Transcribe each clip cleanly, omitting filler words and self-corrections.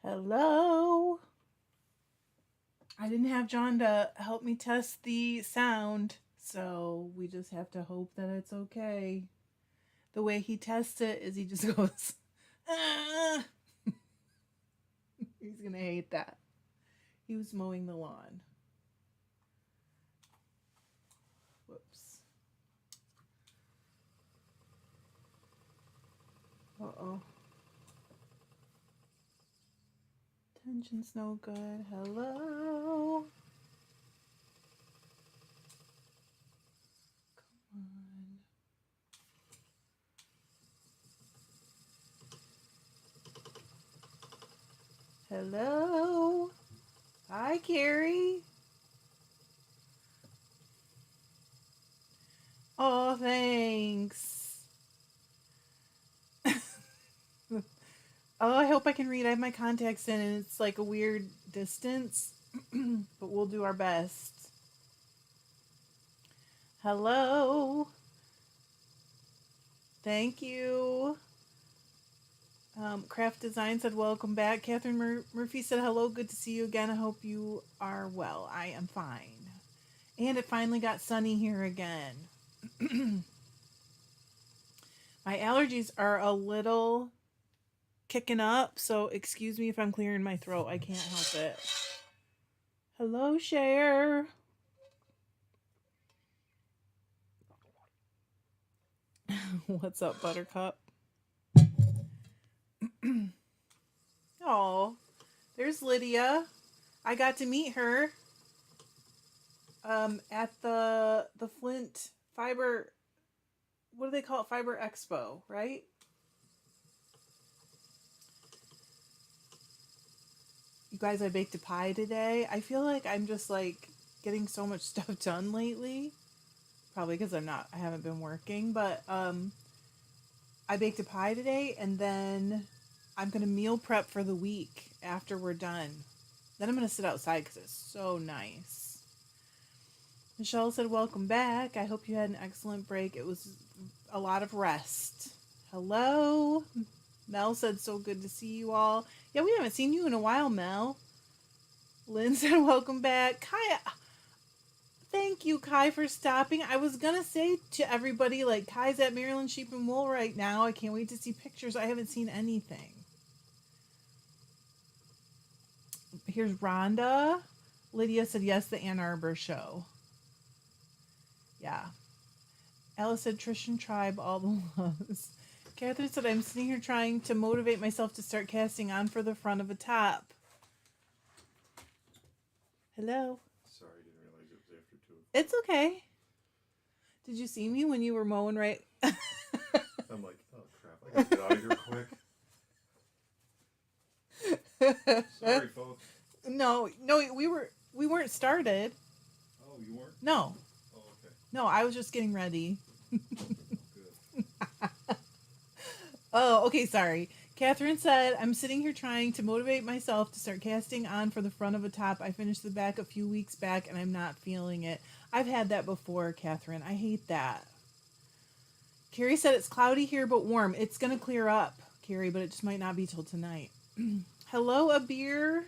Hello. I didn't have John to help me test the sound, so we just have to hope that it's okay. The way he tests it is he just goes, ah. He's going to hate that. He was mowing the lawn. Whoops. Uh-oh. Tension's no good. Hello. Come on. Hello. Hi, Carrie. Oh, thanks. Oh, I hope I can read. I have my contacts in and it's like a weird distance, but we'll do our best. Hello. Thank you. Craft Design said, welcome back. Catherine Murphy said, hello. Good to see you again. I hope you are well. I am fine. And it finally got sunny here again. My allergies are a little kicking up, so excuse me if I'm clearing my throat. I can't help it. Hello, Cher. What's up, Buttercup? Oh, there's Lydia. I got to meet her at the Flint Fibre. What do they call it? Fibre Expo, right? You guys, I baked a pie today. I feel like I'm just like getting so much stuff done lately. Probably because I haven't been working, but I baked a pie today, and then I'm gonna meal prep for the week after we're done. Then I'm gonna sit outside because it's so nice. Michelle said, welcome back. I hope you had an excellent break. It was a lot of rest. Hello. Mel said, so good to see you all. Yeah, we haven't seen you in a while, Mel. Lynn said, welcome back. Kai, thank you, Kai, for stopping. I was going to say to everybody, like, Kai's at Maryland Sheep and Wool right now. I can't wait to see pictures. I haven't seen anything. Here's Rhonda. Lydia said, yes, the Ann Arbor show. Yeah. Alice said, Trishan Tribe, all the loves. Catherine said, I'm sitting here trying to motivate myself to start casting on for the front of a top. Hello. Sorry, I didn't realize it was after 2 o'clock. It's okay. Did you see me when you were mowing right? I'm like, oh crap, I gotta get out of here quick. Sorry, folks. No, we weren't started. Oh, you weren't? No. Oh, okay. No, I was just getting ready. Good. Oh, okay, sorry. Catherine said, I'm sitting here trying to motivate myself to start casting on for the front of a top. I finished the back a few weeks back and I'm not feeling it. I've had that before, Catherine. I hate that. Carrie said it's cloudy here but warm. It's going to clear up, Carrie, but it just might not be till tonight. Hello, Abir.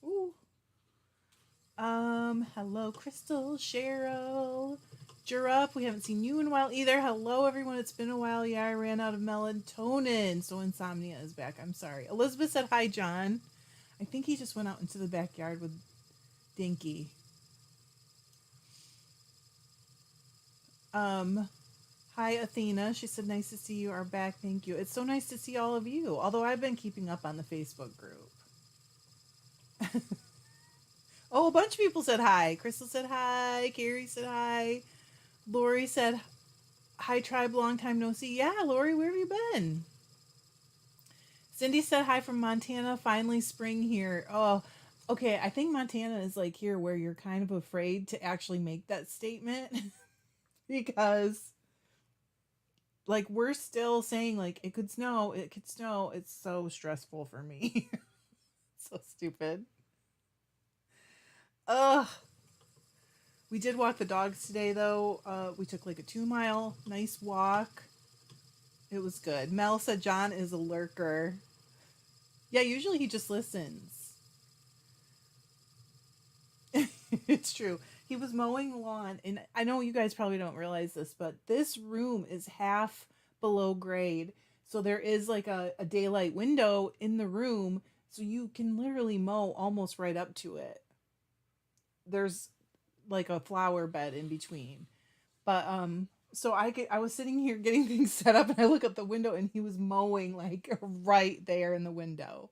Ooh. Hello, Crystal, Cheryl. Up. We haven't seen you in a while either. Hello, everyone. It's been a while. Yeah, I ran out of melatonin, so insomnia is back. I'm sorry. Elizabeth said hi, John. I think he just went out into the backyard with Dinky. Hi, Athena. She said, nice to see you are back. Thank you. It's so nice to see all of you, although I've been keeping up on the Facebook group. Oh, a bunch of people said hi. Crystal said hi. Carrie said hi. Lori said, hi, tribe, long time no see. Yeah, Lori, where have you been? Cindy said hi from Montana. Finally spring here. Oh, okay. I think Montana is like here where you're kind of afraid to actually make that statement because like we're still saying like it could snow. It's so stressful for me. So stupid. Ugh. We did walk the dogs today, though. We took like a 2-mile nice walk. It was good. Mel said John is a lurker. Yeah, usually he just listens. It's true. He was mowing the lawn, and I know you guys probably don't realize this, but this room is half below grade. So there is like a daylight window in the room, so you can literally mow almost right up to it. There's like a flower bed in between. But so I was sitting here getting things set up and I look out the window and he was mowing like right there in the window.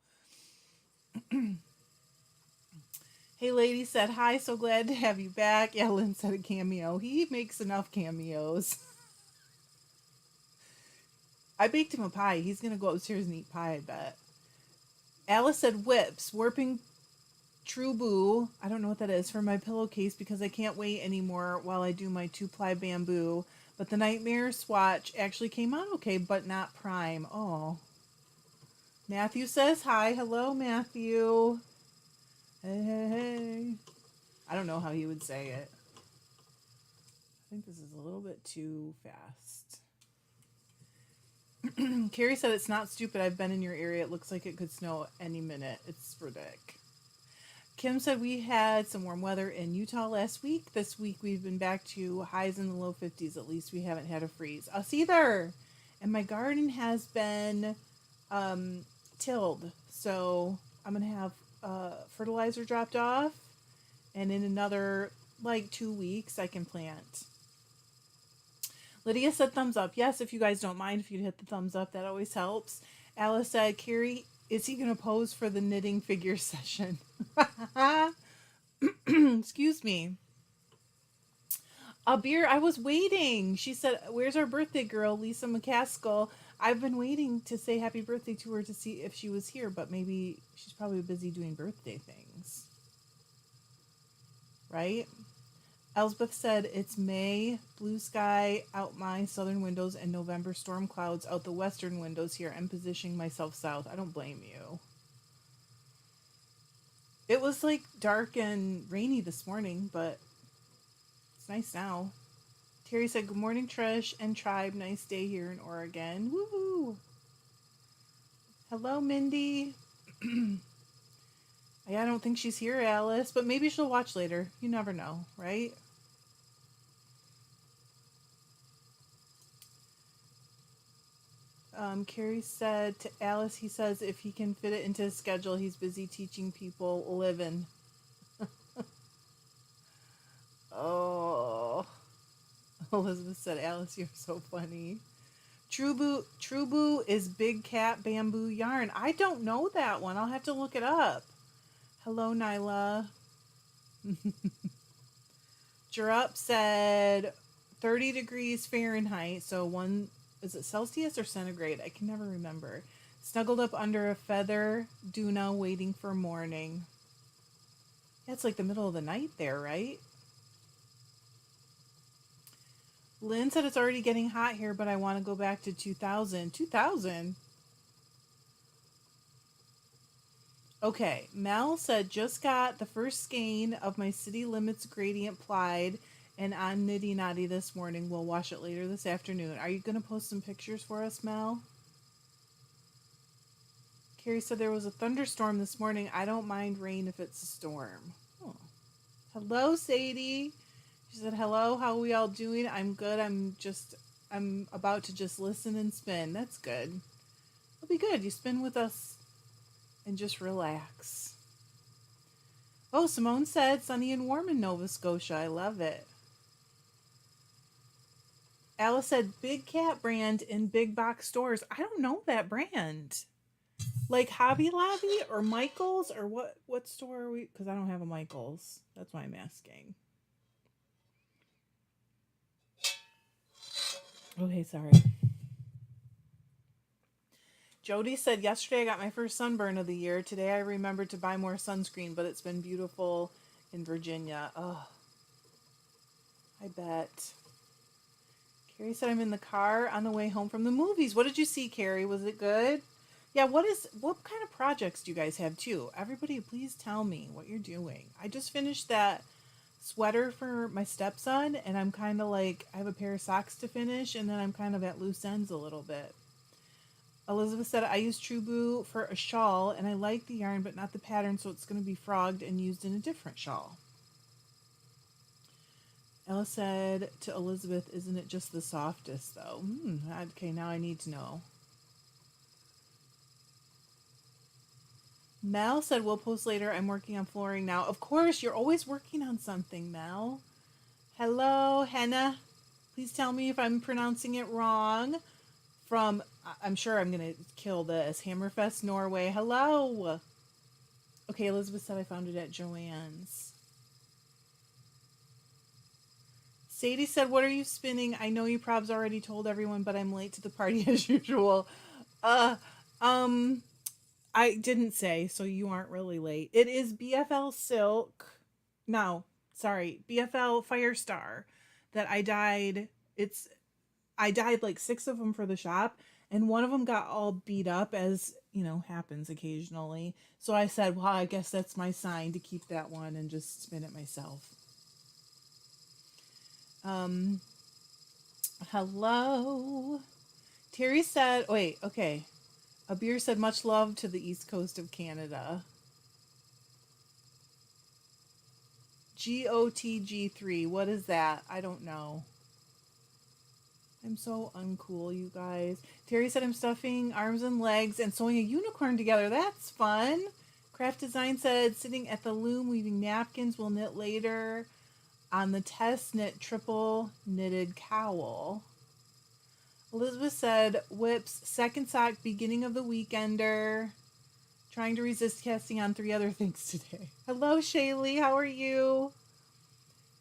Hey lady said hi, so glad to have you back. Yeah, Lynn said a cameo. He makes enough cameos. I baked him a pie. He's gonna go upstairs and eat pie, I bet. Alice said whips, warping True Boo, I don't know what that is, for my pillowcase because I can't wait anymore while I do my 2-ply bamboo. But the Nightmare swatch actually came out okay, but not prime. Oh. Matthew says hi. Hello, Matthew. Hey, hey, hey. I don't know how he would say it. I think this is a little bit too fast. Carrie said it's not stupid. I've been in your area. It looks like it could snow any minute. It's ridiculous. Kim said we had some warm weather in Utah last week. This week we've been back to highs in the low 50s. At least we haven't had a freeze. Us either. And my garden has been tilled. So I'm going to have fertilizer dropped off. And in another like 2 weeks I can plant. Lydia said thumbs up. Yes, if you guys don't mind, if you'd hit the thumbs up, that always helps. Alice said, Carrie, is he going to pose for the knitting figure session? Excuse me. A beer, I was waiting. She said, where's our birthday girl, Lisa McCaskill? I've been waiting to say happy birthday to her to see if she was here, but maybe she's probably busy doing birthday things. Right? Elsbeth said, it's May, blue sky out my southern windows, and November storm clouds out the western windows here. I'm positioning myself south. I don't blame you. It was like dark and rainy this morning, but it's nice now. Terry said, good morning, Trish and Tribe. Nice day here in Oregon. Woohoo! Hello, Mindy. I don't think she's here, Alice, but maybe she'll watch later. You never know, right? Carrie said to Alice, he says if he can fit it into his schedule, he's busy teaching people living. Oh. Elizabeth said, Alice, you're so funny. True Boo is Big Cat Bamboo Yarn. I don't know that one. I'll have to look it up. Hello, Nyla. Jerup said 30 degrees Fahrenheit, so is it Celsius or centigrade? I can never remember. Snuggled up under a feather Duna waiting for morning. Yeah, it's like the middle of the night there, right? Lynn said it's already getting hot here, but I want to go back to 2000. 2000? Okay, Mel said just got the first skein of my City Limits gradient plied and on Nitty Notty this morning. We'll wash it later this afternoon. Are you going to post some pictures for us, Mel? Carrie said there was a thunderstorm this morning. I don't mind rain if it's a storm. Oh. Hello, Sadie. She said, hello, how are we all doing? I'm good. I'm about to just listen and spin. That's good. It'll be good. You spin with us and just relax. Oh, Simone said sunny and warm in Nova Scotia. I love it. Alice said Big Cat brand in big box stores. I don't know that brand. Like Hobby Lobby or Michael's or what store are we? Because I don't have a Michael's. That's why I'm asking. Okay, sorry. Jody said, yesterday I got my first sunburn of the year. Today I remembered to buy more sunscreen, but it's been beautiful in Virginia. Oh, I bet. Carrie said, I'm in the car on the way home from the movies. What did you see, Carrie? Was it good? Yeah, what kind of projects do you guys have too? Everybody, please tell me what you're doing. I just finished that sweater for my stepson, and I'm kind of like, I have a pair of socks to finish, and then I'm kind of at loose ends a little bit. Elizabeth said, I use True Blue for a shawl, and I like the yarn, but not the pattern, so it's going to be frogged and used in a different shawl. Ella said to Elizabeth, isn't it just the softest, though? Okay, now I need to know. Mel said, we'll post later. I'm working on flooring now. Of course, you're always working on something, Mel. Hello, Henna. Please tell me if I'm pronouncing it wrong. From, I'm sure I'm going to kill this, Hammerfest, Norway. Hello. Okay, Elizabeth said I found it at Joann's. Sadie said, what are you spinning? I know you probs already told everyone, but I'm late to the party as usual. I didn't say, so you aren't really late. It is BFL Silk. No, sorry, BFL Firestar that I dyed. I dyed like 6 of them for the shop, and one of them got all beat up, as you know happens occasionally. So I said, well, I guess that's my sign to keep that one and just spin it myself. Hello. Terry said, wait, okay. A beer said, much love to the east coast of Canada. GOTG3, what is that? I don't know. I'm so uncool, you guys. Terry said, I'm stuffing arms and legs and sewing a unicorn together. That's fun. Craft Design said, sitting at the loom weaving napkins. We'll knit later. On the test, knit triple knitted cowl. Elizabeth said, whips, second sock, beginning of the weekender. Trying to resist casting on 3 other things today. Hello, Shaylee. How are you?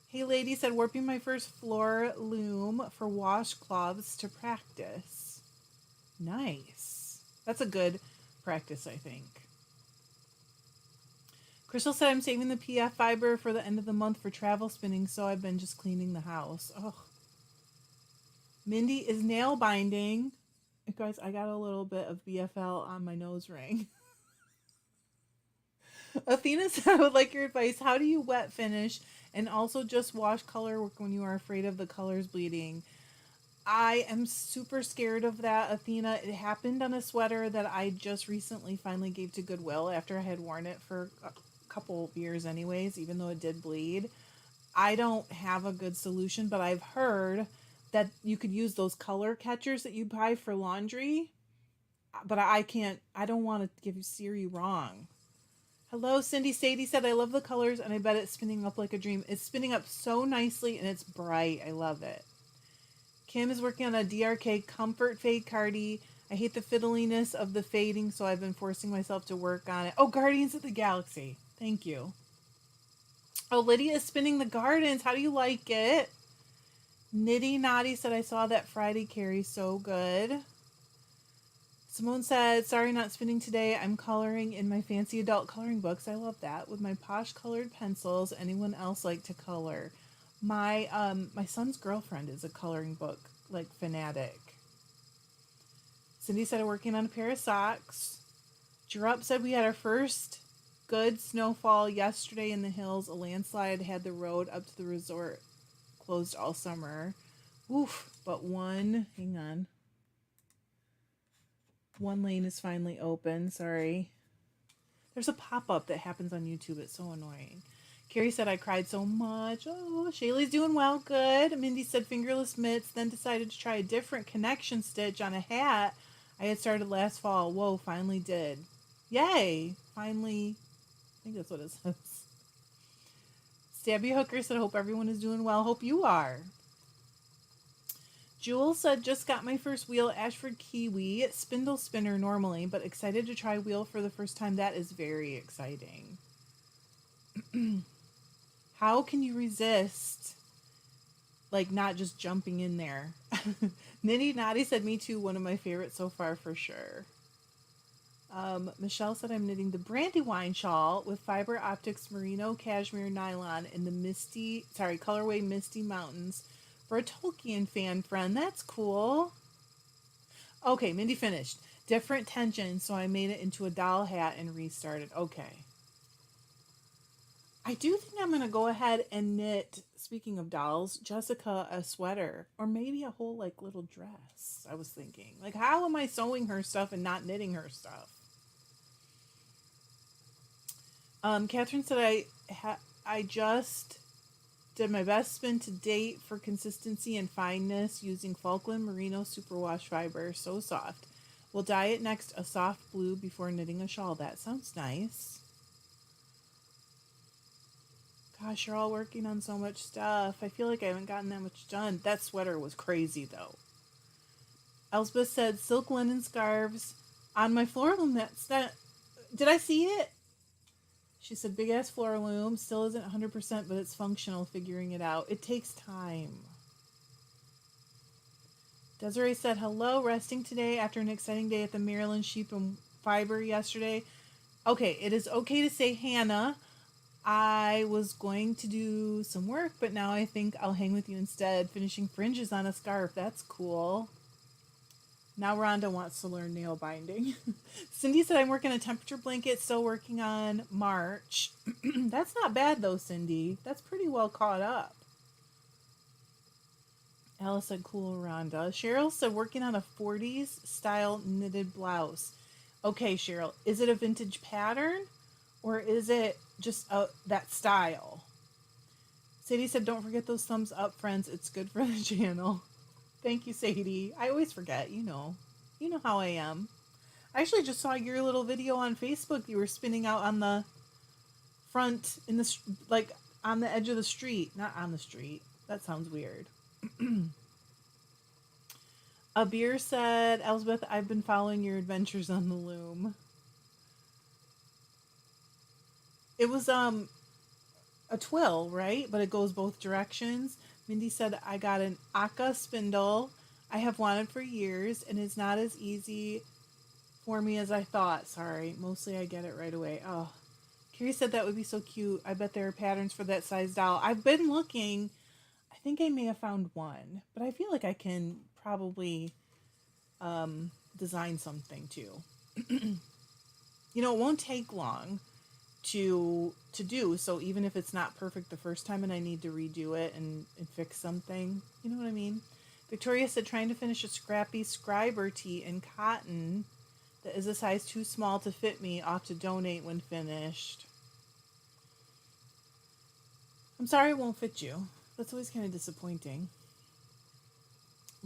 Hey, lady said, warping my first floor loom for washcloths to practice. Nice. That's a good practice, I think. Crystal said, I'm saving the PF fiber for the end of the month for travel spinning, so I've been just cleaning the house. Oh. Mindy is nail binding. Guys, I got a little bit of BFL on my nose ring. Athena said, I would like your advice. How do you wet finish and also just wash color work when you are afraid of the colors bleeding? I am super scared of that, Athena. It happened on a sweater that I just recently finally gave to Goodwill after I had worn it for a couple of years anyways, even though it did bleed. I don't have a good solution, but I've heard that you could use those color catchers that you buy for laundry. But I don't want to give Siri wrong. Hello, Cindy. Sadie said, I love the colors and I bet it's spinning up like a dream. It's spinning up so nicely and it's bright. I love it. Kim is working on a DRK Comfort Fade Cardi. I hate the fiddliness of the fading, so I've been forcing myself to work on it. Oh, Guardians of the Galaxy. Thank you. Oh, Lydia is spinning the gardens. How do you like it? Nitty Naughty said, I saw that Friday Carrie. So good. Simone said, sorry, not spinning today. I'm coloring in my fancy adult coloring books. I love that. With my posh colored pencils. Anyone else like to color? My son's girlfriend is a coloring book, like, fanatic. Cindy said, I'm working on a pair of socks. Jerup said, we had our first good snowfall yesterday in the hills. A landslide had the road up to the resort closed all summer. Oof, but one lane is finally open. Sorry. There's a pop-up that happens on YouTube. It's so annoying. Carrie said, I cried so much. Oh, Shaylee's doing well. Good. Mindy said, fingerless mitts, then decided to try a different connection stitch on a hat I had started last fall. Whoa, finally did. Yay. Finally. I think that's what it says. Stabby Hooker said, hope everyone is doing well. Hope you are. Jewel said, just got my first wheel, Ashford Kiwi, spindle spinner normally, but excited to try wheel for the first time. That is very exciting. How can you resist, like, not just jumping in there? Nitty Naughty said, me too, one of my favorites so far for sure. Michelle said, I'm knitting the Brandywine shawl with Fibre Optics Merino Cashmere Nylon in the colorway Misty Mountains for a Tolkien fan friend. That's cool. Okay, Mindy finished. Different tension, so I made it into a doll hat and restarted. Okay. I do think I'm going to go ahead and knit, speaking of dolls, Jessica a sweater or maybe a whole like little dress. I was thinking, like, how am I sewing her stuff and not knitting her stuff? Catherine said I just did my best spin to date for consistency and fineness using Falkland Merino Superwash fiber. So soft. We'll dye it next a soft blue before knitting a shawl. That sounds nice. Gosh, you're all working on so much stuff. I feel like I haven't gotten that much done. That sweater was crazy, though. Elsbeth said, silk linen scarves on my floor loom. Did I see it? She said, big ass floor loom. Still isn't 100%, but it's functional, figuring it out. It takes time. Desiree said, hello, resting today after an exciting day at the Maryland Sheep and Fibre yesterday. Okay, it is okay to say Hannah. I was going to do some work, but now I think I'll hang with you instead, finishing fringes on a scarf. That's cool. Now Rhonda wants to learn nail binding. Cindy said, I'm working a temperature blanket, still working on March. That's not bad, though, Cindy. That's pretty well caught up. Alice said, cool, Rhonda. Cheryl said, working on a 40s style knitted blouse. Okay, Cheryl, is it a vintage pattern? Or is it just that style? Sadie said, don't forget those thumbs up, friends. It's good for the channel. Thank you, Sadie. I always forget, you know. You know how I am. I actually just saw your little video on Facebook. You were spinning out on the front, like on the edge of the street. Not on the street. That sounds weird. Abir said, Elsbeth, I've been following your adventures on the loom. It was a twill, right? But it goes both directions. Mindy said, I got an Aka spindle I have wanted for years, and it's not as easy for me as I thought. Sorry, mostly I get it right away. Oh, Carrie said that would be so cute. I bet there are patterns for that size doll. I've been looking. I think I may have found one, but I feel like I can probably design something too. You know, it won't take long to do, so even if it's not perfect the first time and I need to redo it and fix something, you know what I mean? Victoria said, trying to finish a scrappy scriber tee in cotton that is a size too small to fit me, off to donate when finished. I'm sorry it won't fit you. That's always kind of disappointing.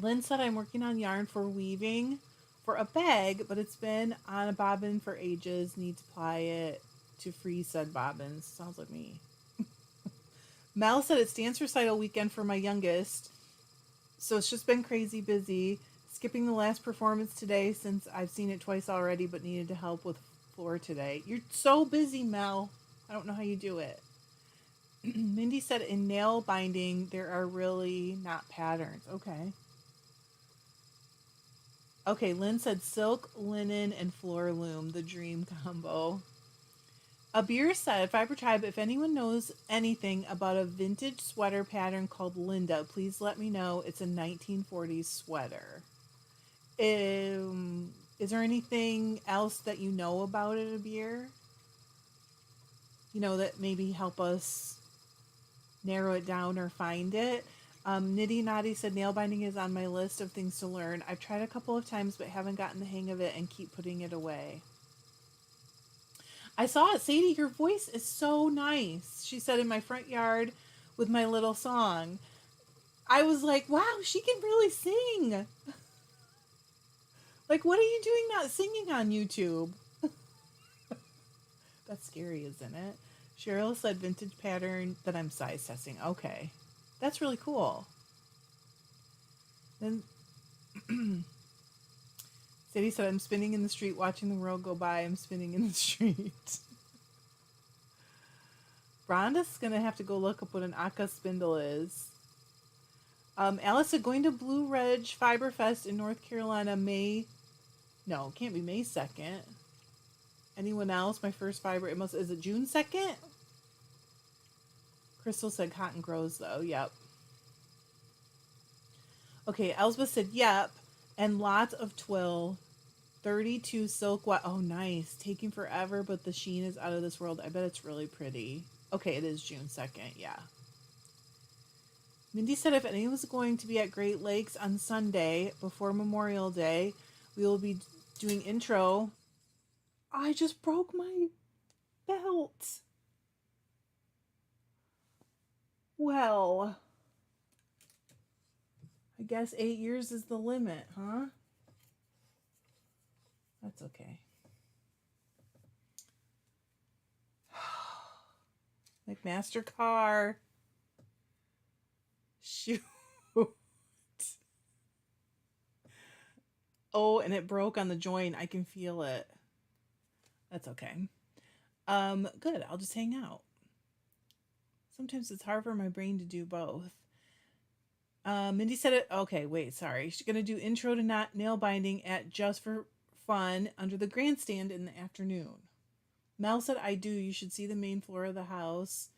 Lynn said, I'm working on yarn for weaving for a bag, but it's been on a bobbin for ages. Need to ply it to free said bobbins. Sounds like me. Mel said, it's dance recital weekend for my youngest, so it's just been crazy busy. Skipping the last performance today since I've seen it twice already, but needed to help with floor today. You're so busy, Mel. I don't know how you do it. Mindy said, in nail binding, there are really not patterns. Okay, Lynn said, silk, linen, and floor loom, the dream combo. Abir said, Fiber Tribe, if anyone knows anything about a vintage sweater pattern called Linda, please let me know. It's a 1940s sweater. Is there anything else that you know about it, Abir? You know, that maybe help us narrow it down or find it? Nitty Naughty said, nail binding is on my list of things to learn. I've tried a couple of times, but haven't gotten the hang of it and keep putting it away. I saw it. Sadie, your voice is so nice. She said, in my front yard with my little song. I was like, wow, she can really sing. Like, what are you doing not singing on YouTube? That's scary, isn't it? Cheryl said, vintage pattern that I'm size testing. Okay. That's really cool. Then Sadie said, I'm spinning in the street, watching the world go by. I'm spinning in the street. Rhonda's going to have to go look up what an Aka spindle is. Alice said, going to Blue Ridge Fiber Fest in North Carolina May... No, it can't be May 2nd. Anyone else? My first fiber... Is it June 2nd? Crystal said, cotton grows, though. Yep. Okay, Elsbeth said, yep. And lots of twill. 32 silk... Oh, nice. Taking forever, but the sheen is out of this world. I bet it's really pretty. Okay, it is June 2nd, yeah. Mindy said if anyone's going to be at Great Lakes on Sunday before Memorial Day, we will be doing intro. I just broke my belt. Well, I guess 8 years is the limit, huh? That's okay. McMaster car. Shoot. Oh, and it broke on the joint. I can feel it. That's okay. Good. I'll just hang out. Sometimes it's hard for my brain to do both. Mindy said it. Okay, wait, sorry. She's going to do intro to not nail binding at Just for Fun under the grandstand in the afternoon. Mel said, I do. You should see the main floor of the house.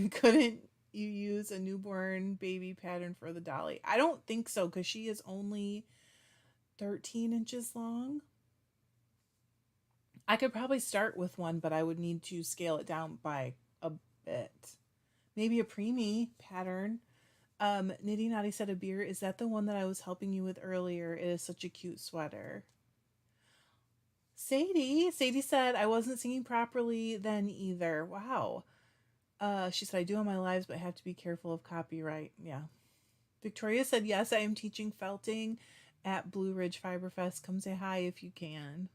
Couldn't you use a newborn baby pattern for the dolly? I don't think so because she is only 13 inches long. I could probably start with one, but I would need to scale it down by a bit. Maybe a preemie pattern. Nitty Naughty said a beer. Is that the one that I was helping you with earlier? It is such a cute sweater. Sadie said I wasn't singing properly then either. Wow. She said I do on my lives, but have to be careful of copyright. Yeah. Victoria said yes, I am teaching felting at Blue Ridge Fibre Fest. Come say hi if you can.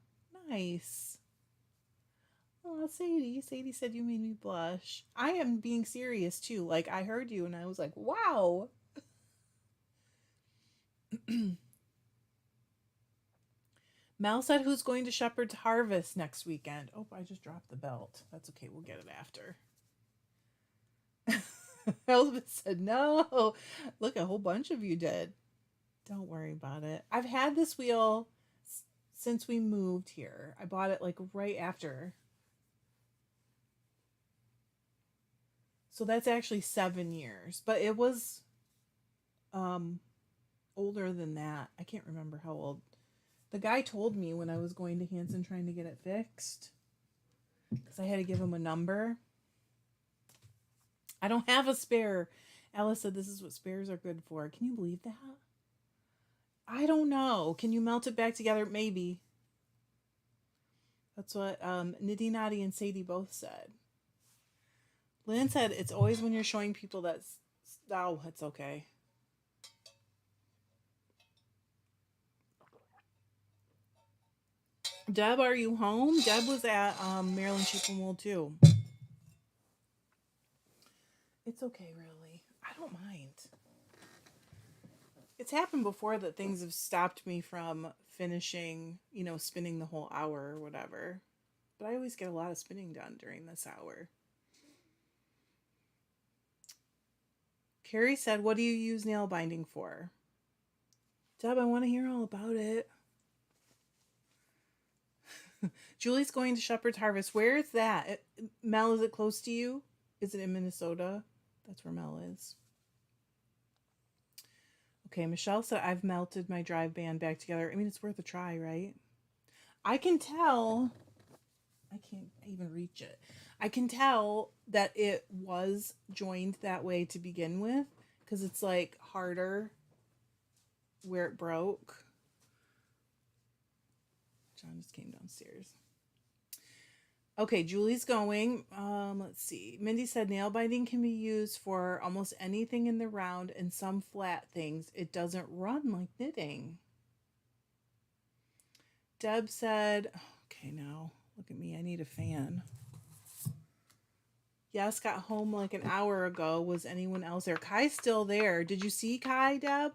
Nice. Oh, Sadie said you made me blush. I am being serious too. Like I heard you and I was like, wow. Mel said who's going to Shepherd's Harvest next weekend. Oh, I just dropped the belt. That's okay. We'll get it after. Elizabeth said no. Look, a whole bunch of you did. Don't worry about it. I've had this wheel since we moved here. I bought it like right after. So that's actually 7 years. But it was older than that. I can't remember how old. The guy told me when I was going to Hanson trying to get it fixed. Because I had to give him a number. I don't have a spare. Alice said this is what spares are good for. Can you believe that? I don't know. Can you melt it back together? Maybe. That's what Nitty Naughty and Sadie both said. Lynn said it's always when you're showing people that's... Oh, it's okay. Deb, are you home? Deb was at Maryland Sheep and Wool too. It's okay, really. I don't mind. It's happened before that things have stopped me from finishing, spinning the whole hour or whatever. But I always get a lot of spinning done during this hour. Carrie said, what do you use nail binding for? Deb, I want to hear all about it. Julie's going to Shepherd's Harvest. Where is that? Mel, is it close to you? Is it in Minnesota? That's where Mel is. Okay, Michelle said, I've melted my drive band back together. I mean, it's worth a try, right? I can tell... I can't even reach it. I can tell that it was joined that way to begin with because it's like harder where it broke. John just came downstairs. Okay, Julie's going. Let's see. Mindy said nail binding can be used for almost anything in the round and some flat things. It doesn't run like knitting. Deb said, okay, now look at me. I need a fan. Yes, got home like an hour ago. Was anyone else there? Kai's still there. Did you see Kai, Deb?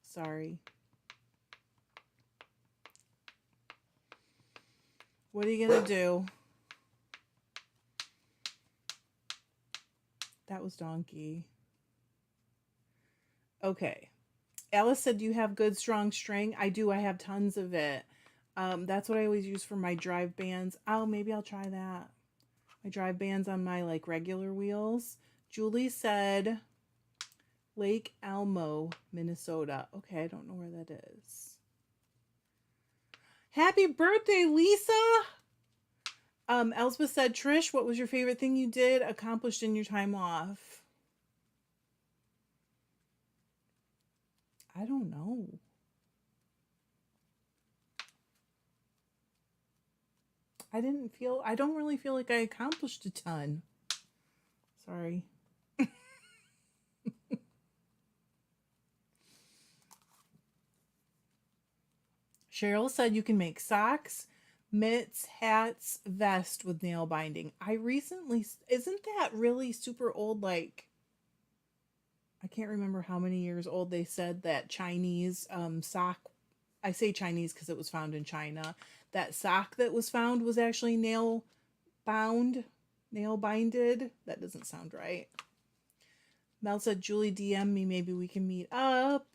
Sorry. What are you going to do? That was Donkey. Okay. Alice said, do you have good, strong string? I do. I have tons of it. That's what I always use for my drive bands. Oh, maybe I'll try that. My drive bands on my like regular wheels. Julie said Lake Elmo, Minnesota. Okay, I don't know where that is. Happy birthday, Lisa! Elspeth said, Trish, what was your favorite thing you did accomplished in your time off? I don't know. I don't really feel like I accomplished a ton. Sorry. Cheryl said you can make socks, mitts, hats, vest with nail binding. I recently, isn't that really super old? Like, I can't remember how many years old they said that Chinese sock. I say Chinese because it was found in China. That sock that was found was actually bound, nail binded. That doesn't sound right. Mel said, Julie, DM me. Maybe we can meet up.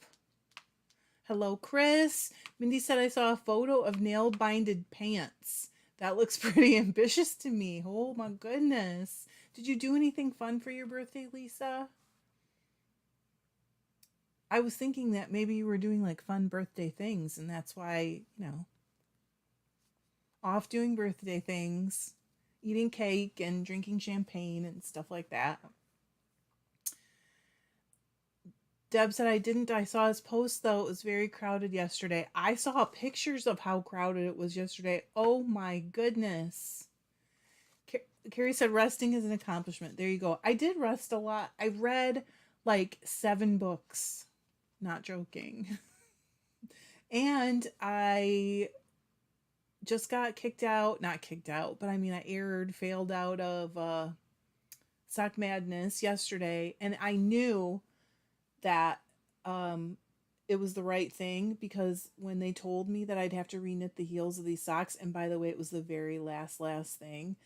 Hello, Chris. Mindy said, I saw a photo of nail binded pants. That looks pretty ambitious to me. Oh my goodness. Did you do anything fun for your birthday, Lisa? I was thinking that maybe you were doing like fun birthday things, and that's why, off doing birthday things, eating cake and drinking champagne and stuff like that. Deb said, I didn't. I saw his post, though. It was very crowded yesterday. I saw pictures of how crowded it was yesterday. Oh, my goodness. Carrie said, resting is an accomplishment. There you go. I did rest a lot. I read like 7 books. Not joking. And I just got kicked out. Not kicked out, but I mean, failed out of Sock Madness yesterday. And I knew that it was the right thing because when they told me that I'd have to reknit the heels of these socks, and by the way, it was the very last thing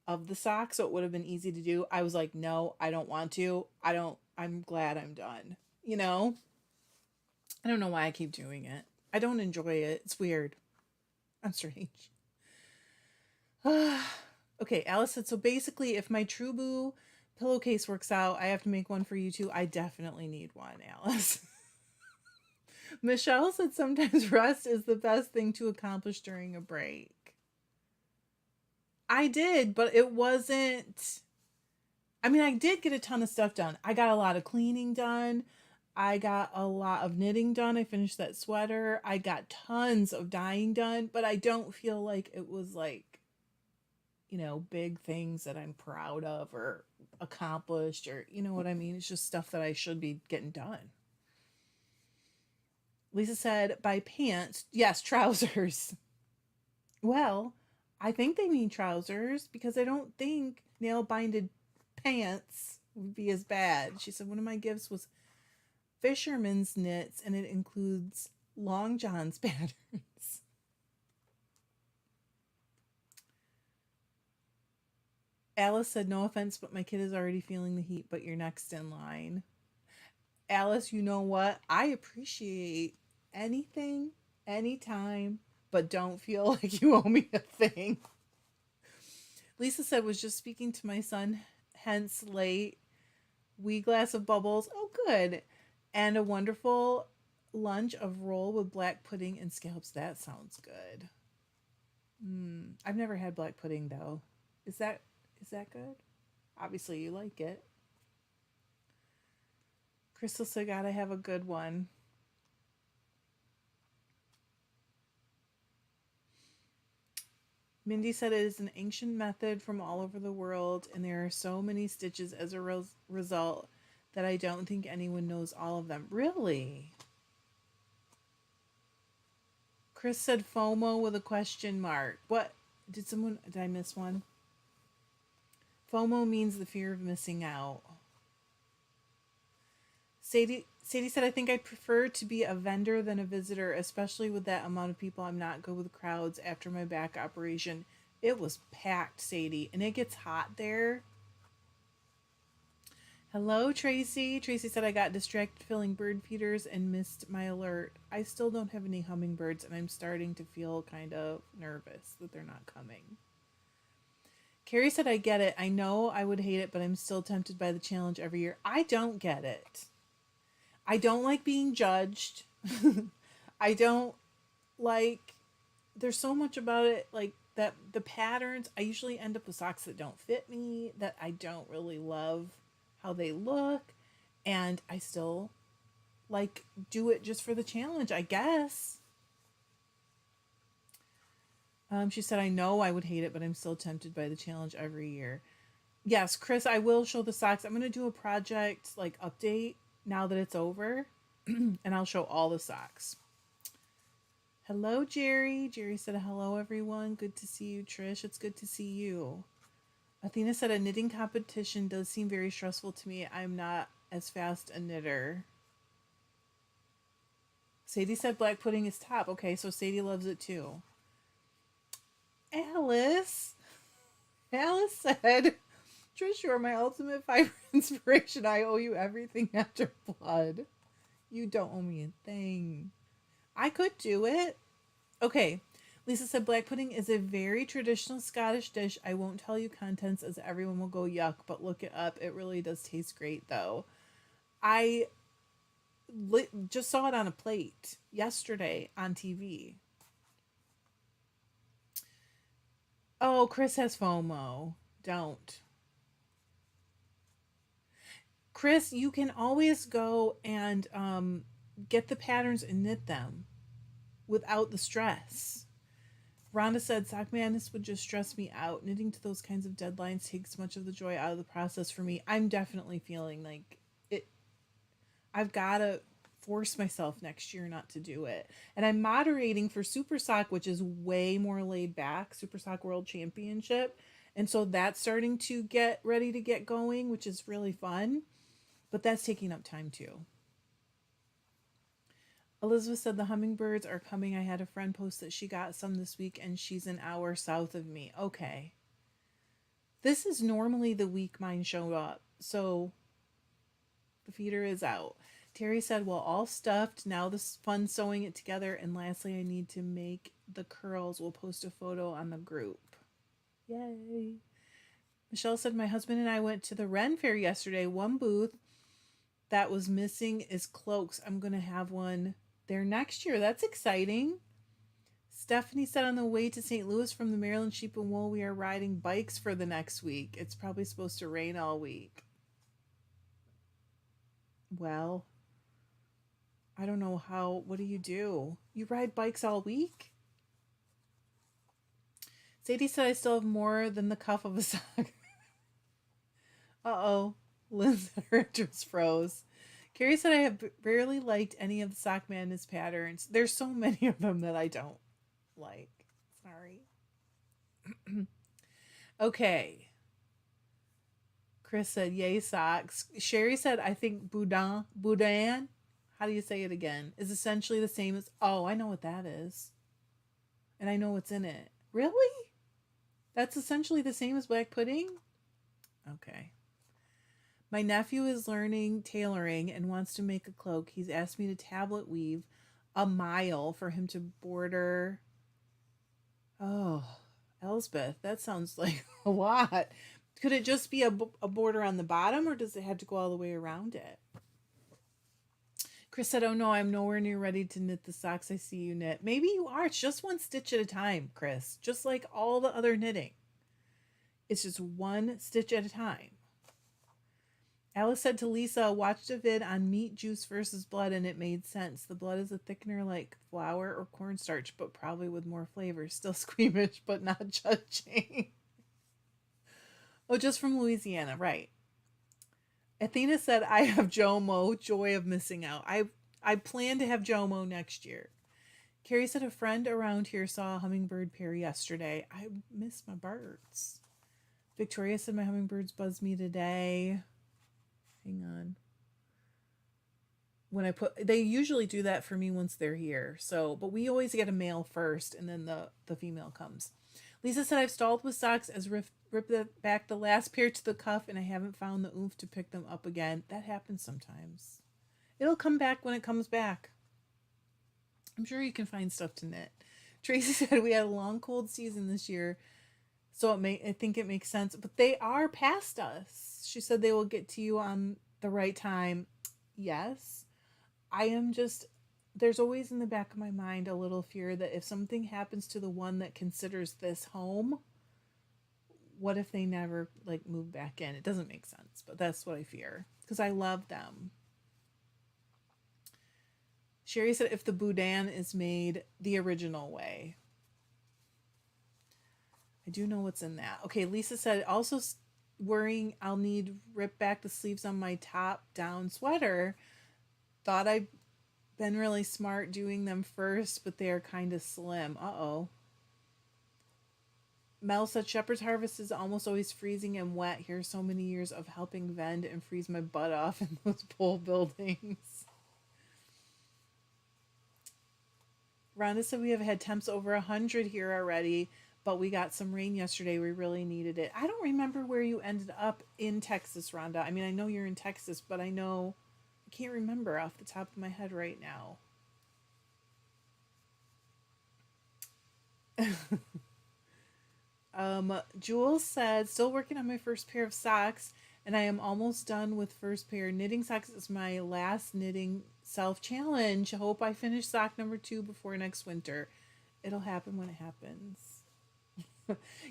of the sock, so it would have been easy to do. I was like, no, I don't want to. I'm glad I'm done. I don't know why I keep doing it. I don't enjoy it. It's weird. I'm strange. Okay, Alice said, so basically, if my Trubu pillowcase works out, I have to make one for you too. I definitely need one, Alice. Michelle said sometimes rest is the best thing to accomplish during a break. I did, but it wasn't. I mean, I did get a ton of stuff done. I got a lot of cleaning done. I got a lot of knitting done. I finished that sweater. I got tons of dyeing done, but I don't feel like it was like, big things that I'm proud of or accomplished or, you know what I mean? It's just stuff that I should be getting done. Lisa said, by pants, yes, trousers. Well, I think they mean trousers because I don't think nail binded pants would be as bad. She said, one of my gifts was fisherman's knits and it includes long johns patterns. Alice said, no offense, but my kid is already feeling the heat, but you're next in line. Alice, you know what? I appreciate anything, anytime, but don't feel like you owe me a thing. Lisa said, was just speaking to my son, hence late. Wee glass of bubbles. Oh, good. And a wonderful lunch of roll with black pudding and scallops. That sounds good. I've never had black pudding, though. Is that good? Obviously, you like it. Crystal said, gotta have a good one. Mindy said it is an ancient method from all over the world, and there are so many stitches as a result that I don't think anyone knows all of them. Really? Chris said FOMO with a question mark. What? Did I miss one? FOMO means the fear of missing out. Sadie said, I think I prefer to be a vendor than a visitor, especially with that amount of people. I'm not good with crowds after my back operation. It was packed, Sadie, and it gets hot there. Hello, Tracy. Tracy said, I got distracted filling bird feeders and missed my alert. I still don't have any hummingbirds, and I'm starting to feel kind of nervous that they're not coming. Carrie said, I get it. I know I would hate it, but I'm still tempted by the challenge every year. I don't get it. I don't like being judged. I don't like, there's so much about it like that the patterns, I usually end up with socks that don't fit me, that I don't really love how they look, and I still like do it just for the challenge, I guess. She said, I know I would hate it, but I'm still tempted by the challenge every year. Yes, Chris, I will show the socks. I'm going to do a project like update now that it's over, and I'll show all the socks. Hello, Jerry. Jerry said, hello, everyone. Good to see you, Trish. It's good to see you. Athena said, a knitting competition does seem very stressful to me. I'm not as fast a knitter. Sadie said black pudding is top. Okay, so Sadie loves it too. Alice said, Trish, you are my ultimate fiber inspiration. I owe you everything after blood. You don't owe me a thing. I could do it. Okay. Lisa said black pudding is a very traditional Scottish dish. I won't tell you contents as everyone will go yuck, but look it up. It really does taste great though. I just saw it on a plate yesterday on TV. Oh, Chris has FOMO. Don't. Chris, you can always go and get the patterns and knit them without the stress. Rhonda said, Sock Madness would just stress me out. Knitting to those kinds of deadlines takes much of the joy out of the process for me. I'm definitely feeling like it. I've got to force myself next year not to do it. And I'm moderating for Super Sock, which is way more laid back, Super Sock World Championship. And so that's starting to get ready to get going, which is really fun. But that's taking up time too. Elizabeth said the hummingbirds are coming. I had a friend post that she got some this week and she's an hour south of me. Okay. This is normally the week mine show up. So the feeder is out. Terry said, well, all stuffed. Now this fun sewing it together. And lastly, I need to make the curls. We'll post a photo on the group. Yay. Michelle said, my husband and I went to the Ren Fair yesterday. One booth that was missing is cloaks. I'm going to have one there next year. That's exciting. Stephanie said, on the way to St. Louis from the Maryland Sheep and Wool, we are riding bikes for the next week. It's probably supposed to rain all week. Well, I don't know how. What do? You ride bikes all week? Sadie said, I still have more than the cuff of a sock. Uh-oh. Lynn's interest froze. Carrie said, I have rarely liked any of the Sock Madness patterns. There's so many of them that I don't like. Sorry. Okay. Chris said, yay socks. Sherry said, I think boudin, how do you say it again, is essentially the same as, oh, I know what that is. And I know what's in it. Really? That's essentially the same as black pudding? Okay. My nephew is learning tailoring and wants to make a cloak. He's asked me to tablet weave a mile for him to border. Oh, Elsbeth, that sounds like a lot. Could it just be a border on the bottom, or does it have to go all the way around it? Chris said, oh no, I'm nowhere near ready to knit the socks I see you knit. Maybe you are. It's just one stitch at a time, Chris. Just like all the other knitting. It's just one stitch at a time. Alice said to Lisa, watched a vid on meat juice versus blood and it made sense. The blood is a thickener like flour or cornstarch, but probably with more flavor. Still squeamish, but not judging. Oh, just from Louisiana, right. Athena said, I have JOMO, joy of missing out. I plan to have JOMO next year. Carrie said a friend around here saw a hummingbird pair yesterday. I miss my birds. Victoria said my hummingbirds buzzed me today. Hang on. They usually do that for me once they're here. So, but we always get a male first and then the female comes. Lisa said, I've stalled with socks as ripped back the last pair to the cuff and I haven't found the oomph to pick them up again. That happens sometimes. It'll come back when it comes back. I'm sure you can find stuff to knit. Tracy said we had a long cold season this year, so I think it makes sense. But they are past us. She said they will get to you on the right time. Yes. I am just there's always in the back of my mind a little fear that if something happens to the one that considers this home, what if they never like move back in? It doesn't make sense, but that's what I fear because I love them. Sherry said if the boudin is made the original way. I do know what's in that. Okay, Lisa said also worrying I'll need rip back the sleeves on my top down sweater. Thought I'd been really smart doing them first, but they are kind of slim. Uh-oh. Mel said Shepherd's Harvest is almost always freezing and wet. Here's so many years of helping vend and freeze my butt off in those pole buildings. Rhonda said we have had temps over 100 here already, but we got some rain yesterday. We really needed it. I don't remember where you ended up in Texas, Rhonda. I mean, I know you're in Texas, but I can't remember off the top of my head right now. Jules said, still working on my first pair of socks, and I am almost done with first pair. Knitting socks is my last knitting self-challenge. Hope I finish sock number 2 before next winter. It'll happen when it happens.